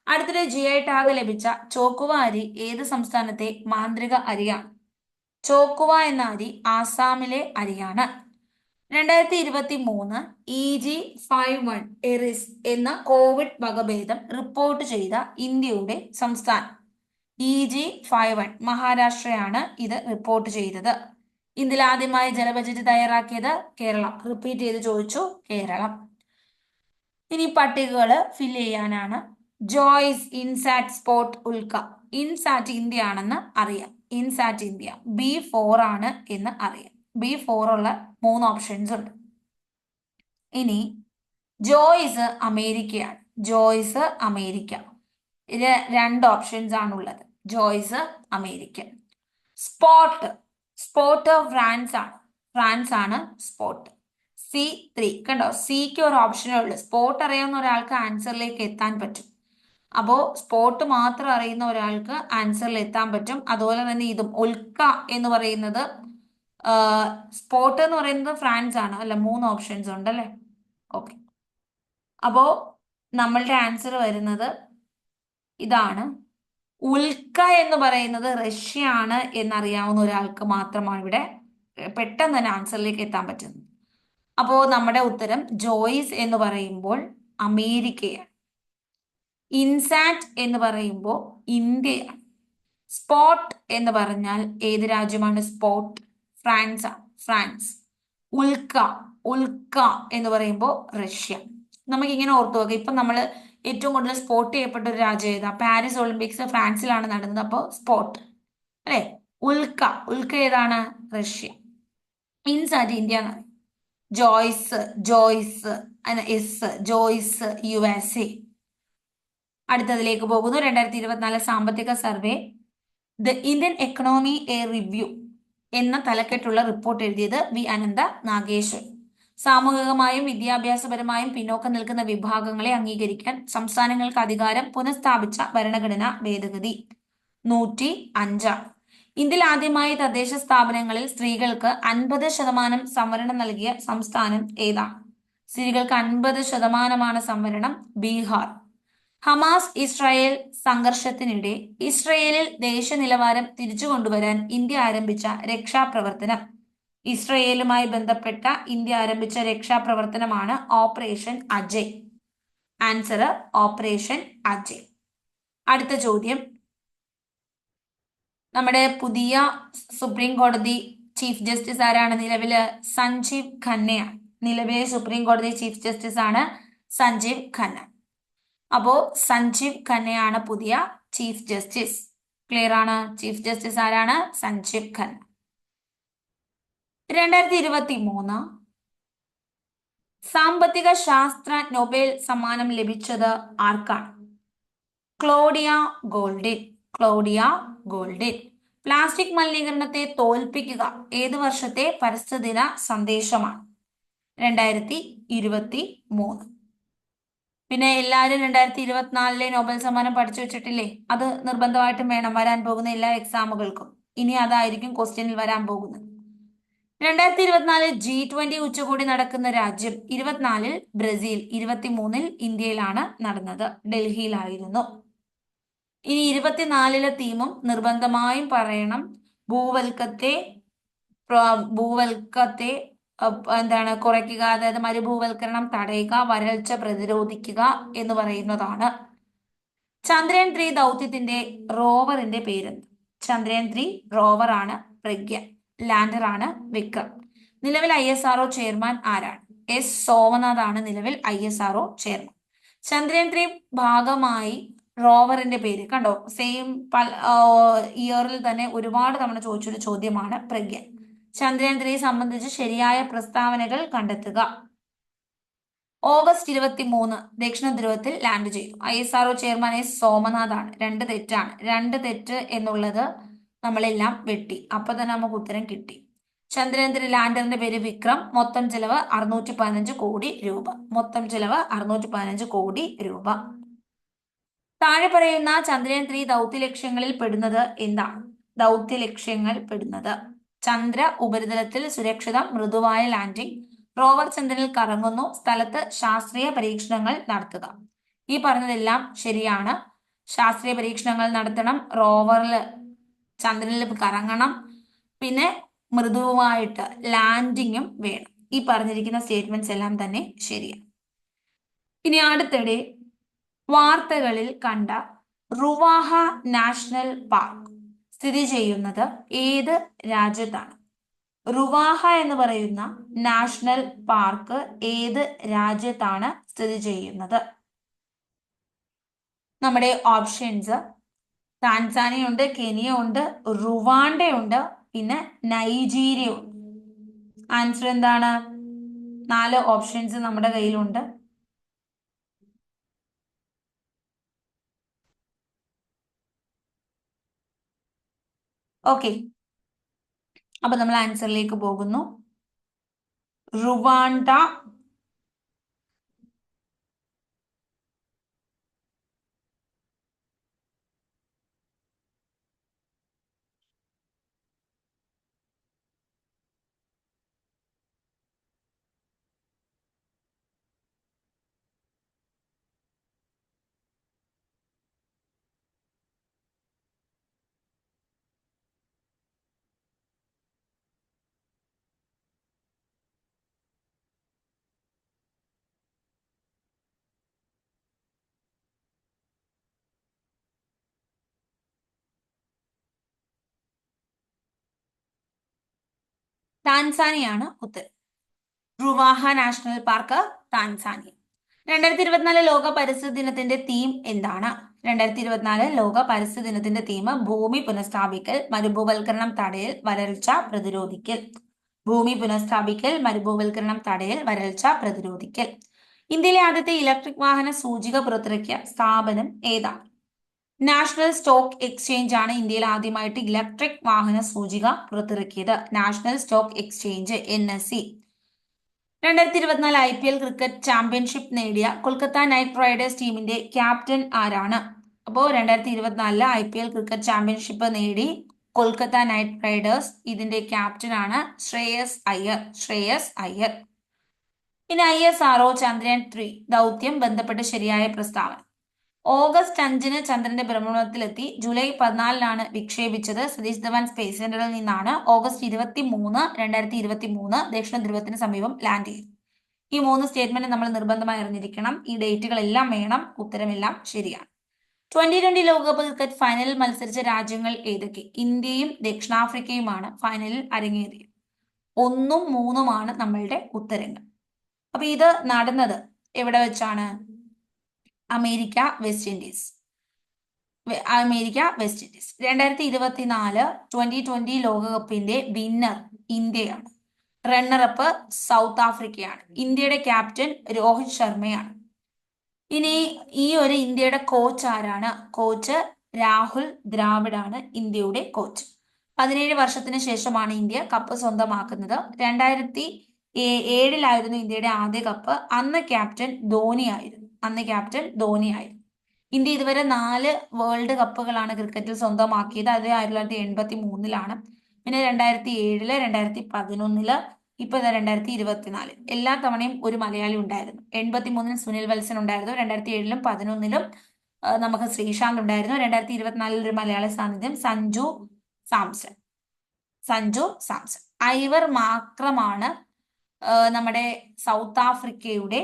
അടുത്തിടെ GI ടാഗ് ലഭിച്ച ചോക്കുവ അരി ഏത് സംസ്ഥാനത്തെ മാന്ത്രിക അരിയാണ്? ചോക്കുവ എന്ന അരി ആസാമിലെ അരിയാണ്. 2023 EG51 എറിസ് എന്ന കോവിഡ് വകഭേദം റിപ്പോർട്ട് ചെയ്ത ഇന്ത്യയുടെ സംസ്ഥാനം. EG51 മഹാരാഷ്ട്രയാണ് ഇത് റിപ്പോർട്ട് ചെയ്തത്. ഇന്ത്യയിൽ ആദ്യമായി ജലബജറ്റ് തയ്യാറാക്കിയത് കേരളം. റിപ്പീറ്റ് ചെയ്ത് ചോദിച്ചു, കേരളം. ഇനി പട്ടികകൾ ഫില്ല് ചെയ്യാനാണ്. ജോയ്സ് ഇൻസാറ്റ് സ്പോട്ട് ഉൽക്ക. ഇൻസാറ്റ് ഇന്ത്യ ആണെന്ന് അറിയാം. ഇൻസാറ്റ് ഇന്ത്യ. B4 ആണ് എന്ന് അറിയാം. B4 ഉള്ള 3 ഓപ്ഷൻസ് ഉണ്ട്. ഇനി ജോയ്സ് അമേരിക്കയാണ്. Choice America. ഇത് 2 ഓപ്ഷൻസ് ആണുള്ളത്. Choice America. Spot. Spot France ആണ്. ഫ്രാൻസ് ആണ് സ്പോട്ട്. C3. കണ്ടോ, സിക്ക് ഒരു ഓപ്ഷനേ ഉള്ളൂ. സ്പോട്ട് അറിയാവുന്ന ഒരാൾക്ക് ആൻസറിലേക്ക് എത്താൻ പറ്റും. അപ്പോൾ സ്പോട്ട് മാത്രം അറിയുന്ന ഒരാൾക്ക് ആൻസറിൽ എത്താൻ പറ്റും. അതുപോലെ തന്നെ ഇതും ഉൽക്ക എന്ന് പറയുന്നത്, സ്പോട്ട് എന്ന് പറയുന്നത് ഫ്രാൻസ് ആണ്, അല്ല? 3 ഓപ്ഷൻസ് ഉണ്ടല്ലേ? ഓക്കെ. അപ്പോ നമ്മളുടെ ആൻസർ വരുന്നത് ഇതാണ്. ഉൽക്ക എന്ന് പറയുന്നത് റഷ്യ ആണ് എന്നറിയാവുന്ന ഒരാൾക്ക് മാത്രമാണ് ഇവിടെ പെട്ടെന്ന് തന്നെ ആൻസറിലേക്ക് എത്താൻ പറ്റുന്നത്. അപ്പോ നമ്മുടെ ഉത്തരം ജോയ്സ് എന്ന് പറയുമ്പോൾ അമേരിക്കയാണ്. ഇൻസാറ്റ് എന്ന് പറയുമ്പോൾ ഇന്ത്യയാണ്. സ്പോട്ട് എന്ന് പറഞ്ഞാൽ ഏത് രാജ്യമാണ്? സ്പോട്ട് ഫ്രാൻസ് ആണ്, ഫ്രാൻസ്. ഉൽക്ക ഉൽക്ക എന്ന് പറയുമ്പോൾ റഷ്യ. നമുക്ക് ഇങ്ങനെ ഓർത്തു നോക്കാം. ഇപ്പൊ നമ്മൾ ഏറ്റവും കൂടുതൽ സ്പോട്ട് ചെയ്യപ്പെട്ട ഒരു രാജ്യം ഏതാ? പാരീസ് ഒളിമ്പിക്സ് ഫ്രാൻസിലാണ് നടന്നത്. അപ്പോൾ സ്പോട്ട് അല്ലെ. ഉൽക്ക ഉൽക്ക ഏതാണ്? റഷ്യ. ഇൻസാറ്റ് ഇന്ത്യ എന്ന് പറയും. Choice choice S choice U S A. അടുത്തതിലേക്ക് പോകുന്നു. 2024 സാമ്പത്തിക survey the Indian economy a review എന്ന തലക്കെട്ടുള്ള റിപ്പോർട്ട് എഴുതിയത് വി അനന്ത നാഗേശ്വർ. സാമൂഹികമായും വിദ്യാഭ്യാസപരമായും പിന്നോക്കം നിൽക്കുന്ന വിഭാഗങ്ങളെ അംഗീകരിക്കാൻ സംസ്ഥാനങ്ങൾക്ക് അധികാരം പുനഃസ്ഥാപിച്ച ഭരണഘടനാ ഭേദഗതി 105. ഇന്ത്യയിൽ ആദ്യമായി തദ്ദേശ സ്ഥാപനങ്ങളിൽ സ്ത്രീകൾക്ക് 50% സംവരണം നൽകിയ സംസ്ഥാനം ഏതാണ്? സ്ത്രീകൾക്ക് 50% സംവരണം. ബീഹാർ. ഹമാസ് ഇസ്രായേൽ സംഘർഷത്തിനിടെ ഇസ്രയേലിൽ ദേശീയ നിലവാരം തിരിച്ചു കൊണ്ടുവരാൻ ഇന്ത്യ ആരംഭിച്ച രക്ഷാപ്രവർത്തനം. ഇസ്രയേലുമായി ബന്ധപ്പെട്ട ഇന്ത്യ ആരംഭിച്ച രക്ഷാപ്രവർത്തനമാണ് operation Ajay. Answer operation Ajay. അടുത്ത ചോദ്യം. നമ്മുടെ പുതിയ സുപ്രീം കോടതി ചീഫ് ജസ്റ്റിസ് ആരാണ്? നിലവില് സഞ്ജീവ് ഖന്നയാണ്. നിലവിലെ സുപ്രീം കോടതി ചീഫ് ജസ്റ്റിസ് ആണ് സഞ്ജീവ് ഖന്ന. അപ്പോ സഞ്ജീവ് ഖന്നയാണ് പുതിയ ചീഫ് ജസ്റ്റിസ്. ക്ലിയർ ആണ്? ചീഫ് ജസ്റ്റിസ് ആരാണ്? സഞ്ജീവ് ഖന്ന. 2023 സാമ്പത്തിക ശാസ്ത്ര നൊബേൽ സമ്മാനം ലഭിച്ചത് ആർക്കാണ്? Claudia Goldin. Claudia Goldin. Plastic മലിനീകരണത്തെ തോൽപ്പിക്കുക ഏത് വർഷത്തെ പരിസ്ഥിതി ദിന സന്ദേശമാണ്? 2023. പിന്നെ എല്ലാവരും 2024 നോബൽ സമ്മാനം പഠിച്ചു വെച്ചിട്ടില്ലേ? അത് നിർബന്ധമായിട്ടും വേണം വരാൻ പോകുന്ന എല്ലാ എക്സാമുകൾക്കും. ഇനി അതായിരിക്കും ക്വസ്റ്റ്യനിൽ വരാൻ പോകുന്നത്. 2024 G20 ഉച്ചകോടി നടക്കുന്ന രാജ്യം? 24 ബ്രസീൽ, 23 ഇന്ത്യയിലാണ് നടന്നത്, ഡൽഹിയിലായിരുന്നു. ഇനി 24 തീമും നിർബന്ധമായും പറയണം. ഭൂവൽക്കത്തെ ഭൂവൽക്കത്തെ എന്താണ് കുറയ്ക്കുക, അതായത് മരുഭൂവൽക്കരണം തടയുക, വരൾച്ച പ്രതിരോധിക്കുക എന്ന് പറയുന്നതാണ്. ചന്ദ്രയാൻ 3 ദൗത്യത്തിന്റെ റോവറിന്റെ പേരെന്ത്? ചന്ദ്രയാൻ 3 റോവറാണ് പ്രഗ്യ, ലാൻഡർ ആണ് വിക്രം. നിലവിൽ ISRO ചെയർമാൻ ആരാണ്? എസ് സോമനാഥ് ആണ് നിലവിൽ ISRO ചെയർമാൻ. ചന്ദ്രയാൻ 3 ഭാഗമായി റോവറിന്റെ പേര് കണ്ടോ? സെയിം ഇയറിൽ തന്നെ ഒരുപാട് തവണ ചോദിച്ചൊരു ചോദ്യമാണ് പ്രഗ്യ. ചന്ദ്രയാൻ 3 സംബന്ധിച്ച് ശരിയായ പ്രസ്താവനകൾ കണ്ടെത്തുക. ഓഗസ്റ്റ് 23 ദക്ഷിണ ധ്രുവത്തിൽ ലാൻഡ് ചെയ്തു. ISRO ചെയർമാൻ എസ് സോമനാഥ് ആണ്. 2 തെറ്റാണ്. 2 തെറ്റ് എന്നുള്ളത് നമ്മളെല്ലാം വെട്ടി. അപ്പൊ തന്നെ നമുക്ക് ഉത്തരം കിട്ടി. ചന്ദ്രയാൻ 3 ലാൻഡറിന്റെ പേര് വിക്രം. മൊത്തം ചെലവ് 615 കോടി രൂപ. മൊത്തം ചെലവ് 615 കോടി രൂപ. താഴെ പറയുന്ന ചന്ദ്രയാൻ 3 ദൗത്യ ലക്ഷ്യങ്ങളിൽ പെടുന്നത് എന്താണ്? ദൗത്യ ലക്ഷ്യങ്ങൾ പെടുന്നത്: ചന്ദ്ര ഉപരിതലത്തിൽ സുരക്ഷിത മൃദുവായ ലാൻഡിംഗ്, റോവർ ചന്ദ്രനിൽ കറങ്ങുന്നു, സ്ഥലത്ത് ശാസ്ത്രീയ പരീക്ഷണങ്ങൾ നടത്തുക. ഈ പറഞ്ഞതെല്ലാം ശരിയാണ്. ശാസ്ത്രീയ പരീക്ഷണങ്ങൾ നടത്തണം, റോവറിൽ ചന്ദ്രനിൽ കറങ്ങണം, പിന്നെ മൃദുവായിട്ട് ലാൻഡിങ്ങും വേണം. ഈ പറഞ്ഞിരിക്കുന്ന സ്റ്റേറ്റ്മെന്റ്സ് എല്ലാം തന്നെ ശരിയാണ്. ഇനി അടുത്തിടെ വാർത്തകളിൽ കണ്ട റുവാഹ നാഷണൽ പാർക്ക് സ്ഥിതി ചെയ്യുന്നത് ഏത് രാജ്യത്താണ്? റുവാഹ എന്ന് പറയുന്ന നാഷണൽ പാർക്ക് ഏത് രാജ്യത്താണ് സ്ഥിതി ചെയ്യുന്നത്? നമ്മുടെ ഓപ്ഷൻസ്: താൻസാനിയ ഉണ്ട്, കെനിയ ഉണ്ട്, റുവാണ്ട ഉണ്ട്, പിന്നെ നൈജീരിയ ഉണ്ട്. ആൻസർ എന്താണ്? 4 ഓപ്ഷൻസ് നമ്മുടെ കയ്യിലുണ്ട്. ഓക്കെ, അപ്പൊ നമ്മൾ ആൻസറിലേക്ക് പോകുന്നു. റുവാണ്ട, ടാൻസാനിയാണ് ഉത്തരം. റുവാഹ നാഷണൽ പാർക്ക് ടാൻസാനിയ. 2024 ലോക പരിസ്ഥിതി ദിനത്തിന്റെ തീം എന്താണ്? 2024 ലോക പരിസ്ഥിതി ദിനത്തിന്റെ തീം ഭൂമി പുനഃസ്ഥാപിക്കൽ, മരുഭൂവൽക്കരണം തടയൽ, വരൾച്ച പ്രതിരോധിക്കൽ. ഭൂമി പുനഃസ്ഥാപിക്കൽ, മരുഭൂവൽക്കരണം തടയൽ, വരൾച്ച പ്രതിരോധിക്കൽ. ഇന്ത്യയിലെ ആദ്യത്തെ ഇലക്ട്രിക് വാഹന സൂചിക പുറത്തിറക്കിയ സ്ഥാപനം ഏതാണ്? നാഷണൽ സ്റ്റോക്ക് എക്സ്ചേഞ്ച് ആണ് ഇന്ത്യയിൽ ആദ്യമായിട്ട് ഇലക്ട്രിക് വാഹന സൂചിക പുറത്തിറക്കിയത്. National stock exchange NSE. 2024 IPL cricket championship നേടിയ കൊൽക്കത്ത നൈറ്റ് റൈഡേഴ്സ് ടീമിന്റെ ക്യാപ്റ്റൻ ആരാണ്? അപ്പോൾ 2024 IPL ക്രിക്കറ്റ് ചാമ്പ്യൻഷിപ്പ് നേടി കൊൽക്കത്ത നൈറ്റ് റൈഡേഴ്സ് ഇതിന്റെ ക്യാപ്റ്റൻ ആണ് ശ്രേയസ് അയ്യർ. ശ്രേയസ് അയ്യർ. ഇനി ISRO ചന്ദ്രയാൻ 3 ദൗത്യം ബന്ധപ്പെട്ട് ശരിയായ പ്രസ്താവന. ഓഗസ്റ്റ് 5-ന് ചന്ദ്രന്റെ ഭ്രമണത്തിലെത്തി. ജൂലൈ 14-നാണ് വിക്ഷേപിച്ചത്. സതീഷ് ധവാൻ സ്പേസ് സെന്ററിൽ നിന്നാണ്. ഓഗസ്റ്റ് 23, 2023 ദക്ഷിണ ധ്രുവത്തിന് സമീപം ലാൻഡ് ചെയ്തു. ഈ 3 സ്റ്റേറ്റ്മെന്റ് നമ്മൾ നിർബന്ധമായി അറിഞ്ഞിരിക്കണം. ഈ ഡേറ്റുകളെല്ലാം വേണം. ഉത്തരമെല്ലാം ശരിയാണ്. 2020 ലോകകപ്പ് ക്രിക്കറ്റ് ഫൈനലിൽ മത്സരിച്ച രാജ്യങ്ങൾ ഏതൊക്കെ? ഇന്ത്യയും ദക്ഷിണാഫ്രിക്കയുമാണ് ഫൈനലിൽ അരങ്ങേറിയത്. 1ഉം 3ഉമാണ് നമ്മളുടെ ഉത്തരങ്ങൾ. അപ്പൊ ഇത് നടന്നത് എവിടെ വെച്ചാണ്? America west Indies. 2024 2020 ലോകകപ്പിന്റെ വിന്നർ ഇന്ത്യയാണ്. റണ്ണറപ്പ് സൗത്ത് ആഫ്രിക്കയാണ്. ഇന്ത്യയുടെ ക്യാപ്റ്റൻ രോഹിത് ശർമ്മയാണ്. ഇനി ഈ ഒരു ഇന്ത്യയുടെ കോച്ച് ആരാണ്? കോച്ച് രാഹുൽ ദ്രാവിഡാണ് ഇന്ത്യയുടെ കോച്ച്. 17 വർഷത്തിന് ശേഷമാണ് ഇന്ത്യ കപ്പ് സ്വന്തമാക്കുന്നത്. 2007-ലായിരുന്നു ഇന്ത്യയുടെ ആദ്യ കപ്പ്. അന്ന് ക്യാപ്റ്റൻ ധോണിയായിരുന്നു. ഇന്ത്യ ഇതുവരെ 4 വേൾഡ് കപ്പുകളാണ് ക്രിക്കറ്റിൽ സ്വന്തമാക്കിയത്. അത് 1983-ലാണ്. പിന്നെ 2007, 2011, ഇപ്പൊ 2024. എല്ലാ തവണയും ഒരു മലയാളി ഉണ്ടായിരുന്നു. 83-ൽ സുനിൽ വത്സൻ ഉണ്ടായിരുന്നു. 2007-ലും 2011-ലും നമുക്ക് ശ്രീശാന്ത് ഉണ്ടായിരുന്നു. 2024-ൽ ഒരു മലയാളി സാന്നിധ്യം സഞ്ജു സാംസൺ. ഐവർ മാക്രമാണ് നമ്മുടെ സൗത്ത് ആഫ്രിക്കയുടെ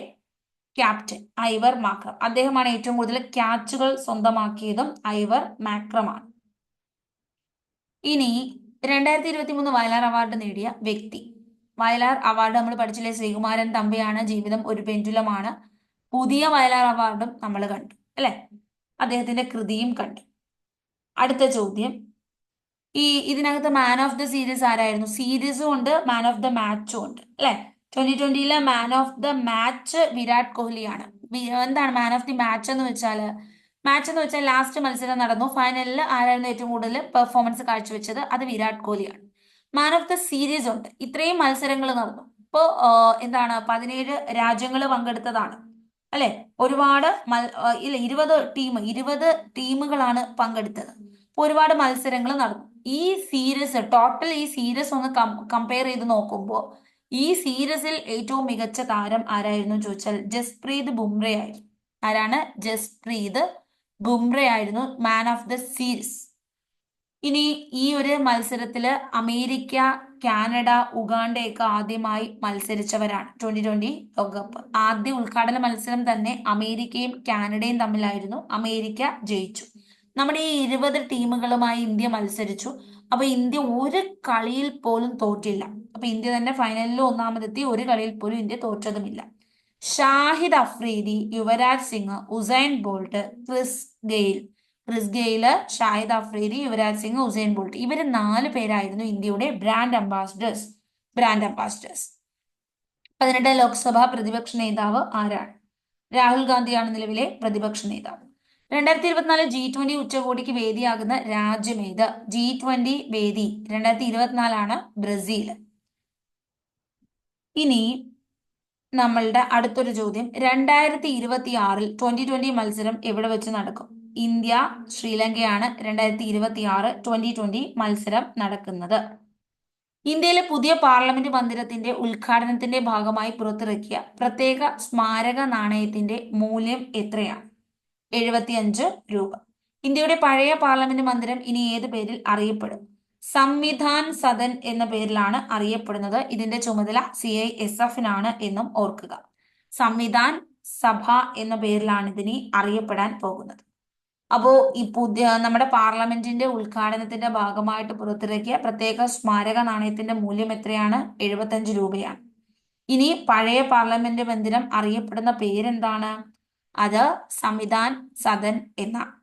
ക്യാപ്റ്റൻ. ഐവർ മാക്രം. അദ്ദേഹമാണ് ഏറ്റവും കൂടുതൽ ക്യാച്ചുകൾ സ്വന്തമാക്കിയതും ഐവർ മാക്രമാണ്. ഇനി 2023 വയലാർ അവാർഡ് നേടിയ വ്യക്തി. വയലാർ അവാർഡ് നമ്മൾ പഠിച്ചില്ലേ? ശ്രീകുമാരൻ തമ്പിയാണ്. ജീവിതം ഒരു പെൻഡുലമാണ്. പുതിയ വയലാർ അവാർഡും നമ്മൾ കണ്ടു അല്ലെ? അദ്ദേഹത്തിന്റെ കൃതിയും കണ്ടു. അടുത്ത ചോദ്യം, ഇതിനകത്ത് മാൻ ഓഫ് ദ സീരീസ് ആരായിരുന്നു? സീരീസും ഉണ്ട്, മാൻ ഓഫ് ദ മാച്ചും ഉണ്ട് അല്ലെ? 2020-ലെ man of the match Virat കോഹ്ലിയാണ്. എന്താണ് മാൻ ഓഫ് ദി മാച്ച് എന്ന് വെച്ചാൽ? ലാസ്റ്റ് മത്സരം നടന്നു. ഫൈനലിൽ ആരായിരുന്നു ഏറ്റവും കൂടുതൽ പെർഫോമൻസ് കാഴ്ചവെച്ചത്? അത് വിരാട് കോഹ്ലിയാണ്. മാൻ ഓഫ് ദ സീരീസ് ഉണ്ട്. ഇത്രയും മത്സരങ്ങൾ നടന്നു. ഇപ്പോ 17 രാജ്യങ്ങൾ പങ്കെടുത്തതാണ് അല്ലെ? ഒരുപാട് 20 ടീമുകളാണ് പങ്കെടുത്തത്. ഒരുപാട് മത്സരങ്ങൾ നടന്നു. ഈ സീരീസ് ടോട്ടൽ ഒന്ന് കമ്പയർ ചെയ്ത് നോക്കുമ്പോൾ ഈ സീരീസിൽ ഏറ്റവും മികച്ച താരം ആരായിരുന്നു ചോദിച്ചാൽ ജസ്പ്രീത് ബുംറ ആയിരുന്നു. ആരാണ്? ജസ്പ്രീത് ബുംറ ആയിരുന്നു മാൻ ഓഫ് ദ സീരീസ്. ഇനി ഈ ഒരു മത്സരത്തില് അമേരിക്ക, കാനഡ, ഉഗാണ്ടയൊക്കെ ആദ്യമായി മത്സരിച്ചവരാണ്. 2020 ലോകകപ്പ് ആദ്യ ഉദ്ഘാടന മത്സരം തന്നെ അമേരിക്കയും കാനഡയും തമ്മിലായിരുന്നു. അമേരിക്ക ജയിച്ചു. നമ്മുടെ ഈ 20 ടീമുകളുമായി ഇന്ത്യ മത്സരിച്ചു. അപ്പൊ ഇന്ത്യ ഒരു കളിയിൽ പോലും തോറ്റില്ല. അപ്പൊ ഇന്ത്യ തന്നെ ഫൈനലിൽ ഒന്നാമതെത്തി. ഒരു കളിയിൽ പോലും ഇന്ത്യ തോറ്റതുമില്ല. Shahid Afridi, Yuvraj Singh, Usain Bolt, Chris Gayle, Shahid Afridi, Yuvraj Singh, Usain Bolt. ഇവര് 4 പേരായിരുന്നു ഇന്ത്യയുടെ ബ്രാൻഡ് അംബാസിഡേഴ്സ്. 18 ലോക്സഭാ പ്രതിപക്ഷ നേതാവ് ആരാണ്? രാഹുൽ ഗാന്ധിയാണ് നിലവിലെ പ്രതിപക്ഷ നേതാവ്. 2024 G20 ഉച്ചകോടിക്ക് വേദിയാകുന്ന രാജ്യമേത്? G20 വേദി 2024 ബ്രസീൽ. ഇനി നമ്മളുടെ അടുത്തൊരു ചോദ്യം, 2026 2020 മത്സരം എവിടെ വെച്ച് നടക്കും? ഇന്ത്യ ശ്രീലങ്കയാണ് 2026 2020 മത്സരം നടക്കുന്നത്. ഇന്ത്യയിലെ പുതിയ പാർലമെന്റ് മന്ദിരത്തിന്റെ ഉദ്ഘാടനത്തിന്റെ ഭാഗമായി പുറത്തിറക്കിയ പ്രത്യേക സ്മാരക നാണയത്തിന്റെ മൂല്യം എത്രയാണ്? 75 രൂപ. ഇന്ത്യയുടെ പഴയ പാർലമെന്റ് മന്ദിരം ഇനി ഏത് പേരിൽ അറിയപ്പെടും? സംവിധാൻ സദൻ എന്ന പേരിലാണ് അറിയപ്പെടുന്നത്. ഇതിന്റെ ചുമതല CISF-നാണ് എന്നും ഓർക്കുക. സംവിധാൻ സഭ എന്ന പേരിലാണ് ഇതിനി അറിയപ്പെടാൻ പോകുന്നത്. അപ്പോ ഈ പുതിയ നമ്മുടെ പാർലമെന്റിന്റെ ഉദ്ഘാടനത്തിന്റെ ഭാഗമായിട്ട് പുറത്തിറക്കിയ പ്രത്യേക സ്മാരക നാണയത്തിന്റെ മൂല്യം എത്രയാണ്? 75 രൂപയാണ്. ഇനി പഴയ പാർലമെന്റ് മന്ദിരം അറിയപ്പെടുന്ന പേരെന്താണ്? അത് സംവിധാൻ സദൻ എന്നാണ്.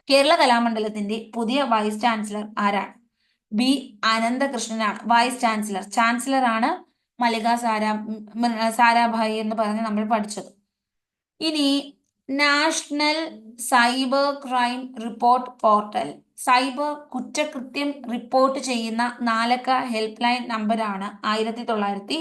കേരള കലാമണ്ഡലത്തിന്റെ പുതിയ വൈസ് ചാൻസലർ ആരാണ്? ബി അനന്തകൃഷ്ണനാണ് വൈസ് ചാൻസലർ. ചാൻസലർ ആണ് മല്ലിക സാരാഭായി എന്ന് പറഞ്ഞ് നമ്മൾ പഠിച്ചത്. ഇനി national cyber crime report portal cyber കുറ്റകൃത്യം റിപ്പോർട്ട് ചെയ്യുന്ന 4 അക്ക ഹെൽപ്പ് ലൈൻ നമ്പറാണ് 1930.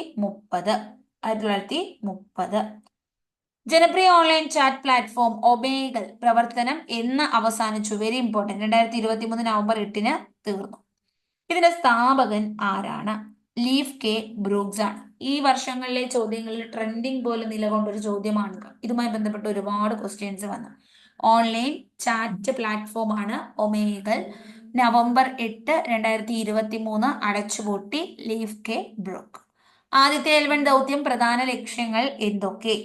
ജനപ്രിയ ഓൺലൈൻ ചാറ്റ് പ്ലാറ്റ്ഫോം ഒമേഗൽ പ്രവർത്തനം എന്ന് അവസാനിച്ചു? Very important. 2023 നവംബർ 8-ന് തീർന്നു. ഇതിന്റെ സ്ഥാപകൻ ആരാണ്? ലീഫ് കെ ബ്രൂക്സ് ആണ്. ഈ വർഷങ്ങളിലെ ചോദ്യങ്ങളിൽ ട്രെൻഡിങ് പോലെ നിലകൊണ്ടൊരു ചോദ്യമാണ്. ഇതുമായി ബന്ധപ്പെട്ട് ഒരുപാട് ക്വസ്റ്റ്യൻസ് വന്നു. ഓൺലൈൻ ചാറ്റ് പ്ലാറ്റ്ഫോം ആണ് ഒമേഗൽ. നവംബർ 8, 2023 അടച്ചുപൂട്ടി ലീഫ് കെ ബ്രൂക്ക്. ആദ്യത്തെ L1 ദൗത്യം പ്രധാന ലക്ഷ്യങ്ങൾ എന്തൊക്കെ?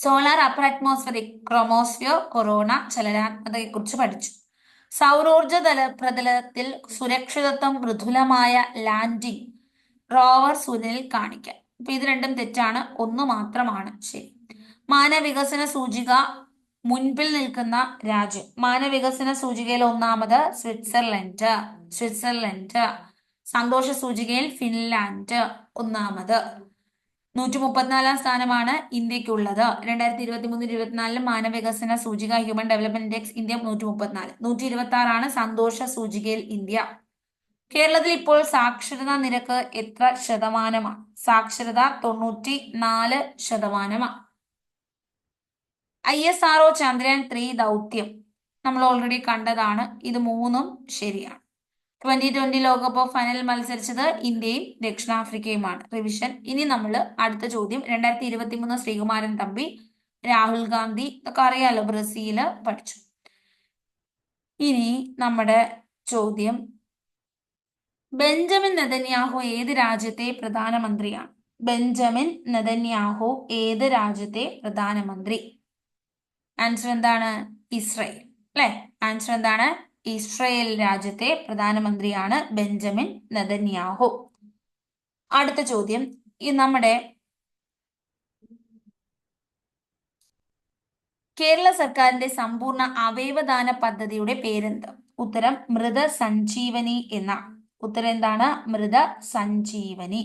Solar upper atmospheric chromosphere corona ചലനാത്മകതയെ കുറിച്ച് പഠിച്ചു. സൗരോർജ പ്രതലത്തിൽ സുരക്ഷിതത്വം മൃദുലമായ ലാൻഡിംഗ് റോവർ സൂര്യനിൽ കാണിക്കാൻ. അപ്പൊ ഇത് രണ്ടും തെറ്റാണ്, ഒന്ന് മാത്രമാണ് ശരി. മാനവികസന സൂചിക മുൻപിൽ നിൽക്കുന്ന രാജ്യം? മാനവികസന സൂചികയിൽ ഒന്നാമത് സ്വിറ്റ്സർലൻഡ്. സന്തോഷ സൂചികയിൽ ഫിൻലാൻഡ് ഒന്നാമത്. 134-ാം സ്ഥാനമാണ് ഇന്ത്യക്കുള്ളത്. 2023-24 മാനവികസന സൂചിക ഹ്യൂമൻ ഡെവലപ്മെന്റ് ഇൻഡെക്സ് ഇന്ത്യ 134. 126 സന്തോഷ സൂചികയിൽ ഇന്ത്യ. കേരളത്തിൽ ഇപ്പോൾ സാക്ഷരതാ നിരക്ക് എത്ര ശതമാനമാണ്? സാക്ഷരത 94%. ISRO ചന്ദ്രയാൻ 3 ദൗത്യം നമ്മൾ ഓൾറെഡി കണ്ടതാണ്. ഇത് മൂന്നും ശരിയാണ്. 2020 ലോകകപ്പ് ഫൈനൽ മത്സരിച്ചത് ഇന്ത്യയും ദക്ഷിണാഫ്രിക്കയുമാണ്. റിവിഷൻ. ഇനി നമ്മൾ അടുത്ത ചോദ്യം 2023 ശ്രീകുമാരൻ തമ്പി, രാഹുൽ ഗാന്ധി, ഇതൊക്കെ അറിയാലോ, ബ്രസീല് പഠിച്ചു. ഇനി നമ്മുടെ ചോദ്യം, ബെഞ്ചമിൻ നെതന്യാഹു ഏത് രാജ്യത്തെ പ്രധാനമന്ത്രിയാണ്? ബെഞ്ചമിൻ നെതന്യാഹു ഏത് രാജ്യത്തെ പ്രധാനമന്ത്രി? ആൻസർ എന്താണ്? ഇസ്രയേൽ. അല്ലെ? ആൻസർ എന്താണ്? ഇസ്രയേൽ രാജ്യത്തെ പ്രധാനമന്ത്രിയാണ് ബെഞ്ചമിൻ നെതന്യാഹു. അടുത്ത ചോദ്യം, ഈ നമ്മുടെ കേരള സർക്കാരിന്റെ സമ്പൂർണ്ണ അവയവദാന പദ്ധതിയുടെ പേരെന്ത്? ഉത്തരം മൃതസഞ്ജീവനി എന്നാണ്. ഉത്തരം എന്താണ്? മൃതസഞ്ജീവനി.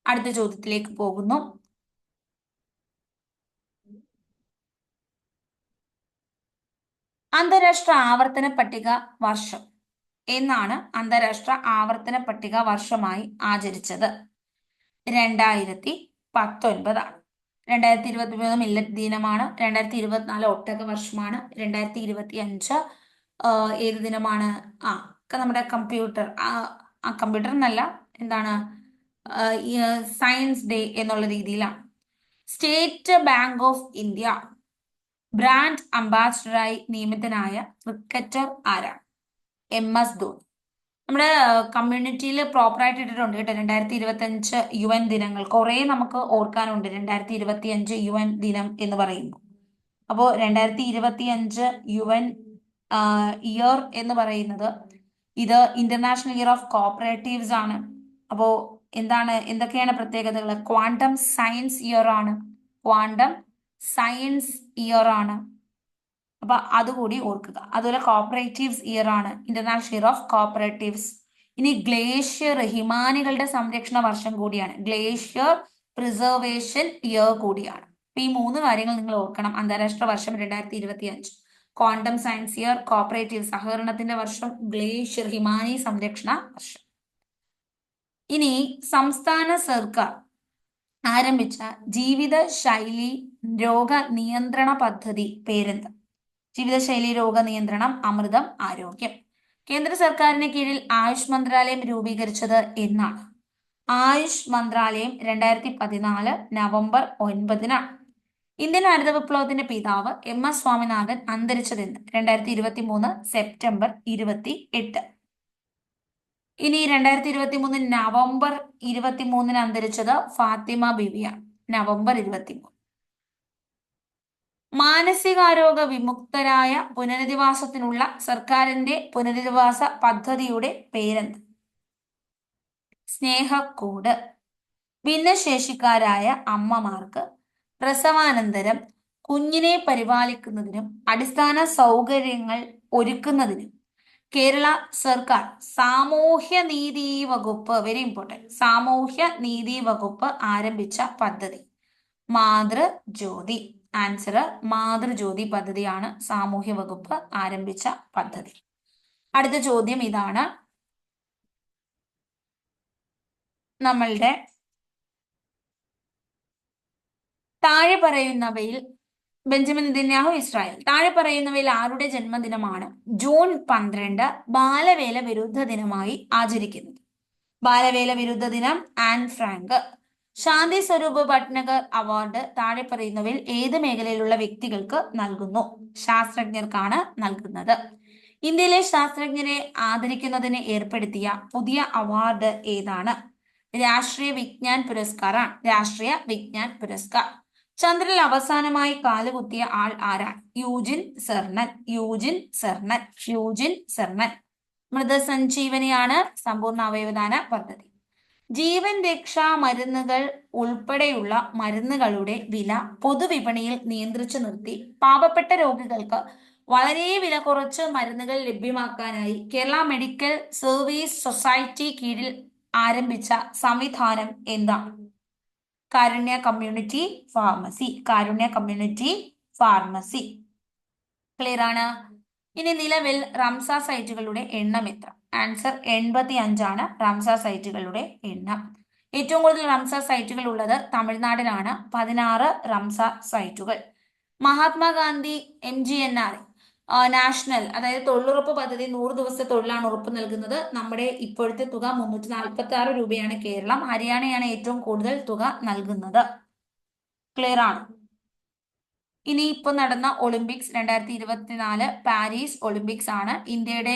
അടുത്ത ചോദ്യത്തിലേക്ക് പോകുന്നു. അന്താരാഷ്ട്ര ആവർത്തന പട്ടിക വർഷം എന്നാണ് അന്താരാഷ്ട്ര ആവർത്തന പട്ടിക വർഷമായി ആചരിച്ചത്? 2019 ആണ്. 2023 മില്ലറ്റ് ദിനമാണ്. 2024 ഒട്ടക വർഷമാണ്. 2025 ഏത് ദിനമാണ്? നമ്മുടെ കമ്പ്യൂട്ടർ കമ്പ്യൂട്ടർ എന്നല്ല, എന്താണ്, സയൻസ് ഡേ എന്നുള്ള രീതിയിലാണ്. State Bank of India brand അംബാസിഡറായി നിയമിതനായ ക്രിക്കറ്റർ ആരാണ്? MS ധോണി. നമ്മുടെ കമ്മ്യൂണിറ്റിയിൽ പ്രോപ്പറായിട്ട് ഇട്ടിട്ടുണ്ട് കേട്ടോ. 2025 UN ദിനങ്ങൾ കുറെ നമുക്ക് ഓർക്കാനുണ്ട്. 2025 UN ദിനം എന്ന് പറയുമ്പോൾ, അപ്പോൾ 2025 UN ഇയർ എന്ന് പറയുന്നത് ഇത് ഇന്റർനാഷണൽ ഇയർ ഓഫ് കോപ്പറേറ്റീവ്സ് ആണ്. അപ്പോൾ എന്തൊക്കെയാണ് പ്രത്യേകതകൾ? ക്വാണ്ടം സയൻസ് ഇയർ ആണ്. അപ്പൊ അതുകൂടി ഓർക്കുക. അതുപോലെ കോപ്പറേറ്റീവ്സ് ഇയർ ആണ്, ഇന്റർനാഷണൽ ഇയർ ഓഫ് കോപ്പറേറ്റീവ്സ്. ഇനി ഗ്ലേഷ്യർ ഹിമാനികളുടെ സംരക്ഷണ വർഷം കൂടിയാണ്. ഗ്ലേഷ്യർ പ്രിസർവേഷൻ ഇയർ കൂടിയാണ്. അപ്പൊ ഈ 3 കാര്യങ്ങൾ നിങ്ങൾ ഓർക്കണം. അന്താരാഷ്ട്ര വർഷം 2025, ക്വാണ്ടം സയൻസ് ഇയർ, കോപ്പറേറ്റീവ് സഹകരണത്തിന്റെ വർഷം, ഗ്ലേഷ്യർ ഹിമാനി സംരക്ഷണ വർഷം. ഇനി സംസ്ഥാന സർക്കാർ ആരംഭിച്ച ജീവിതശൈലി രോഗ നിയന്ത്രണ പദ്ധതി പേരെന്ത്? ജീവിതശൈലി രോഗ നിയന്ത്രണം അമൃതം ആരോഗ്യം. കേന്ദ്ര സർക്കാരിന് കീഴിൽ ആയുഷ് മന്ത്രാലയം രൂപീകരിച്ചത് എന്നാണ്? ആയുഷ് മന്ത്രാലയം 2014 നവംബർ 9-നാണ്. ഇന്ത്യൻ ഹരിത വിപ്ലവത്തിന്റെ പിതാവ് MS സ്വാമിനാഥൻ അന്തരിച്ചതെന്ന്? 2023 സെപ്റ്റംബർ 28. ഇനി 2023 നവംബർ 23-ന് അന്തരിച്ചത് ഫാത്തിമ ബീവിയാണ്. നവംബർ 23. മാനസികാരോഗ്യ വിമുക്തരായ പുനരധിവാസത്തിനുള്ള സർക്കാരിന്റെ പുനരധിവാസ പദ്ധതിയുടെ പേരെന്ത്? സ്നേഹക്കൂട്. ഭിന്നശേഷിക്കാരായ അമ്മമാർക്ക് പ്രസവാനന്തരം കുഞ്ഞിനെ പരിപാലിക്കുന്നതിനും അടിസ്ഥാന സൗകര്യങ്ങൾ ഒരുക്കുന്നതിനും കേരള സർക്കാർ സാമൂഹ്യ നീതി വകുപ്പ്, വെരി ഇമ്പോർട്ടൻറ്റ്, സാമൂഹ്യ നീതി വകുപ്പ് ആരംഭിച്ച പദ്ധതി മാതൃജ്യോതി. ആൻസർ മാതൃജ്യോതി പദ്ധതിയാണ് സാമൂഹ്യ വകുപ്പ് ആരംഭിച്ച പദ്ധതി. അടുത്ത ചോദ്യം ഇതാണ്. നമ്മളുടെ താഴെ പറയുന്നവയിൽ ബെഞ്ചമിൻ നെതന്യാഹു ഇസ്രായേൽ താഴെ പറയുന്നവയിൽ ആരുടെ ജന്മദിനമാണ് ജൂൺ 12 ബാലവേല വിരുദ്ധ ദിനമായി ആചരിക്കുന്നത്? ബാലവേല വിരുദ്ധ ദിനം an Frank. Shanti Swarup Bhatnagar award താഴെ പറയുന്നവയിൽ ഏത് മേഖലയിലുള്ള വ്യക്തികൾക്ക് നൽകുന്നു? ശാസ്ത്രജ്ഞർക്കാണ് നൽകുന്നത്. ഇന്ത്യയിലെ ശാസ്ത്രജ്ഞരെ ആദരിക്കുന്നതിന് ഏർപ്പെടുത്തിയ പുതിയ അവാർഡ് ഏതാണ്? രാഷ്ട്രീയ വിജ്ഞാൻ പുരസ്കാറാണ്. രാഷ്ട്രീയ വിജ്ഞാൻ പുരസ്കാർ. ചന്ദ്രനിൽ അവസാനമായി കാലുകുത്തിയ ആൾ ആരാണ്? യൂജിൻ സെർണൻ. യൂജിൻ സെർണൻ. യൂജിൻ സെർണൻ. മൃതസഞ്ജീവനിയാണ് സമ്പൂർണ്ണ അവയവദാന പദ്ധതി. ജീവൻ രക്ഷാ മരുന്നുകൾ ഉൾപ്പെടെയുള്ള മരുന്നുകളുടെ വില പൊതുവിപണിയിൽ നിയന്ത്രിച്ചു നിർത്തി പാവപ്പെട്ട രോഗികൾക്ക് വളരെ വില കുറച്ച് മരുന്നുകൾ ലഭ്യമാക്കാനായി കേരള മെഡിക്കൽ സർവീസ് സൊസൈറ്റി കീഴിൽ ആരംഭിച്ച സംവിധാനം എന്താണ്? കാരുണ്യ കമ്മ്യൂണിറ്റി ഫാർമസി. കാരുണ്യ കമ്മ്യൂണിറ്റി ഫാർമസി. ക്ലിയർ ആണ്? ഇനി നിലവിൽ റംസാർ സൈറ്റുകളുടെ എണ്ണം എത്ര? ആൻസർ 85 റംസാർ സൈറ്റുകളുടെ എണ്ണം. ഏറ്റവും കൂടുതൽ റംസാർ സൈറ്റുകൾ ഉള്ളത് തമിഴ്നാടിനാണ്, 16 റംസാർ സൈറ്റുകൾ. മഹാത്മാഗാന്ധി MGNRE നാഷണൽ, അതായത് തൊഴിലുറപ്പ് പദ്ധതി 100 ദിവസത്തെ തൊഴിലാണ് ഉറപ്പ് നൽകുന്നത്. നമ്മുടെ ഇപ്പോഴത്തെ തുക 346 രൂപയാണ്. കേരളം, ഹരിയാനയാണ് ഏറ്റവും കൂടുതൽ തുക നൽകുന്നത്. ക്ലിയർ ആണ്? ഇനി ഇപ്പൊ നടന്ന ഒളിമ്പിക്സ് 2024 പാരീസ് ഒളിമ്പിക്സ് ആണ്. ഇന്ത്യയുടെ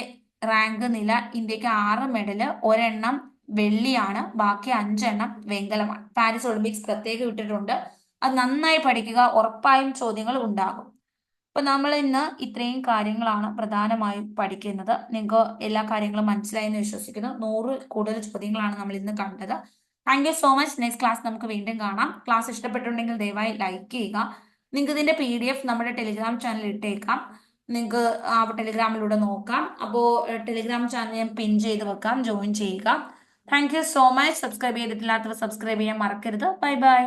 റാങ്ക് നില, ഇന്ത്യക്ക് 6 മെഡല്, 1 വെള്ളിയാണ്, ബാക്കി 5 വെങ്കലമാണ്. പാരീസ് ഒളിമ്പിക്സ് പ്രത്യേകം ഇട്ടിട്ടുണ്ട്. അത് നന്നായി പഠിക്കുക, ഉറപ്പായും ചോദ്യങ്ങൾ ഉണ്ടാകും. അപ്പൊ നമ്മൾ ഇന്ന് ഇത്രയും കാര്യങ്ങളാണ് പ്രധാനമായും പഠിക്കുന്നത്. നിങ്ങൾക്ക് എല്ലാ കാര്യങ്ങളും മനസ്സിലായെന്ന് വിശ്വസിക്കുന്നു. 100 കൂടുതൽ ചോദ്യങ്ങളാണ് നമ്മൾ ഇന്ന് കണ്ടത്. Thank you so much. Next class നമുക്ക് വീണ്ടും കാണാം. ക്ലാസ് ഇഷ്ടപ്പെട്ടുണ്ടെങ്കിൽ ദയവായി ലൈക്ക് ചെയ്യുക. നിങ്ങൾക്ക് ഇതിന്റെ PDF നമ്മുടെ ടെലിഗ്രാം ചാനലിൽ ഇട്ടേക്കാം. നിങ്ങൾക്ക് ടെലിഗ്രാമിലൂടെ നോക്കാം. അപ്പോൾ ടെലിഗ്രാം ചാനൽ ഞാൻ പിൻ ചെയ്ത് വെക്കാം, ജോയിൻ ചെയ്യുക. Thank you so much. Subscribe ചെയ്തിട്ടില്ലാത്തവർ സബ്സ്ക്രൈബ് ചെയ്യാൻ മറക്കരുത്. Bye by.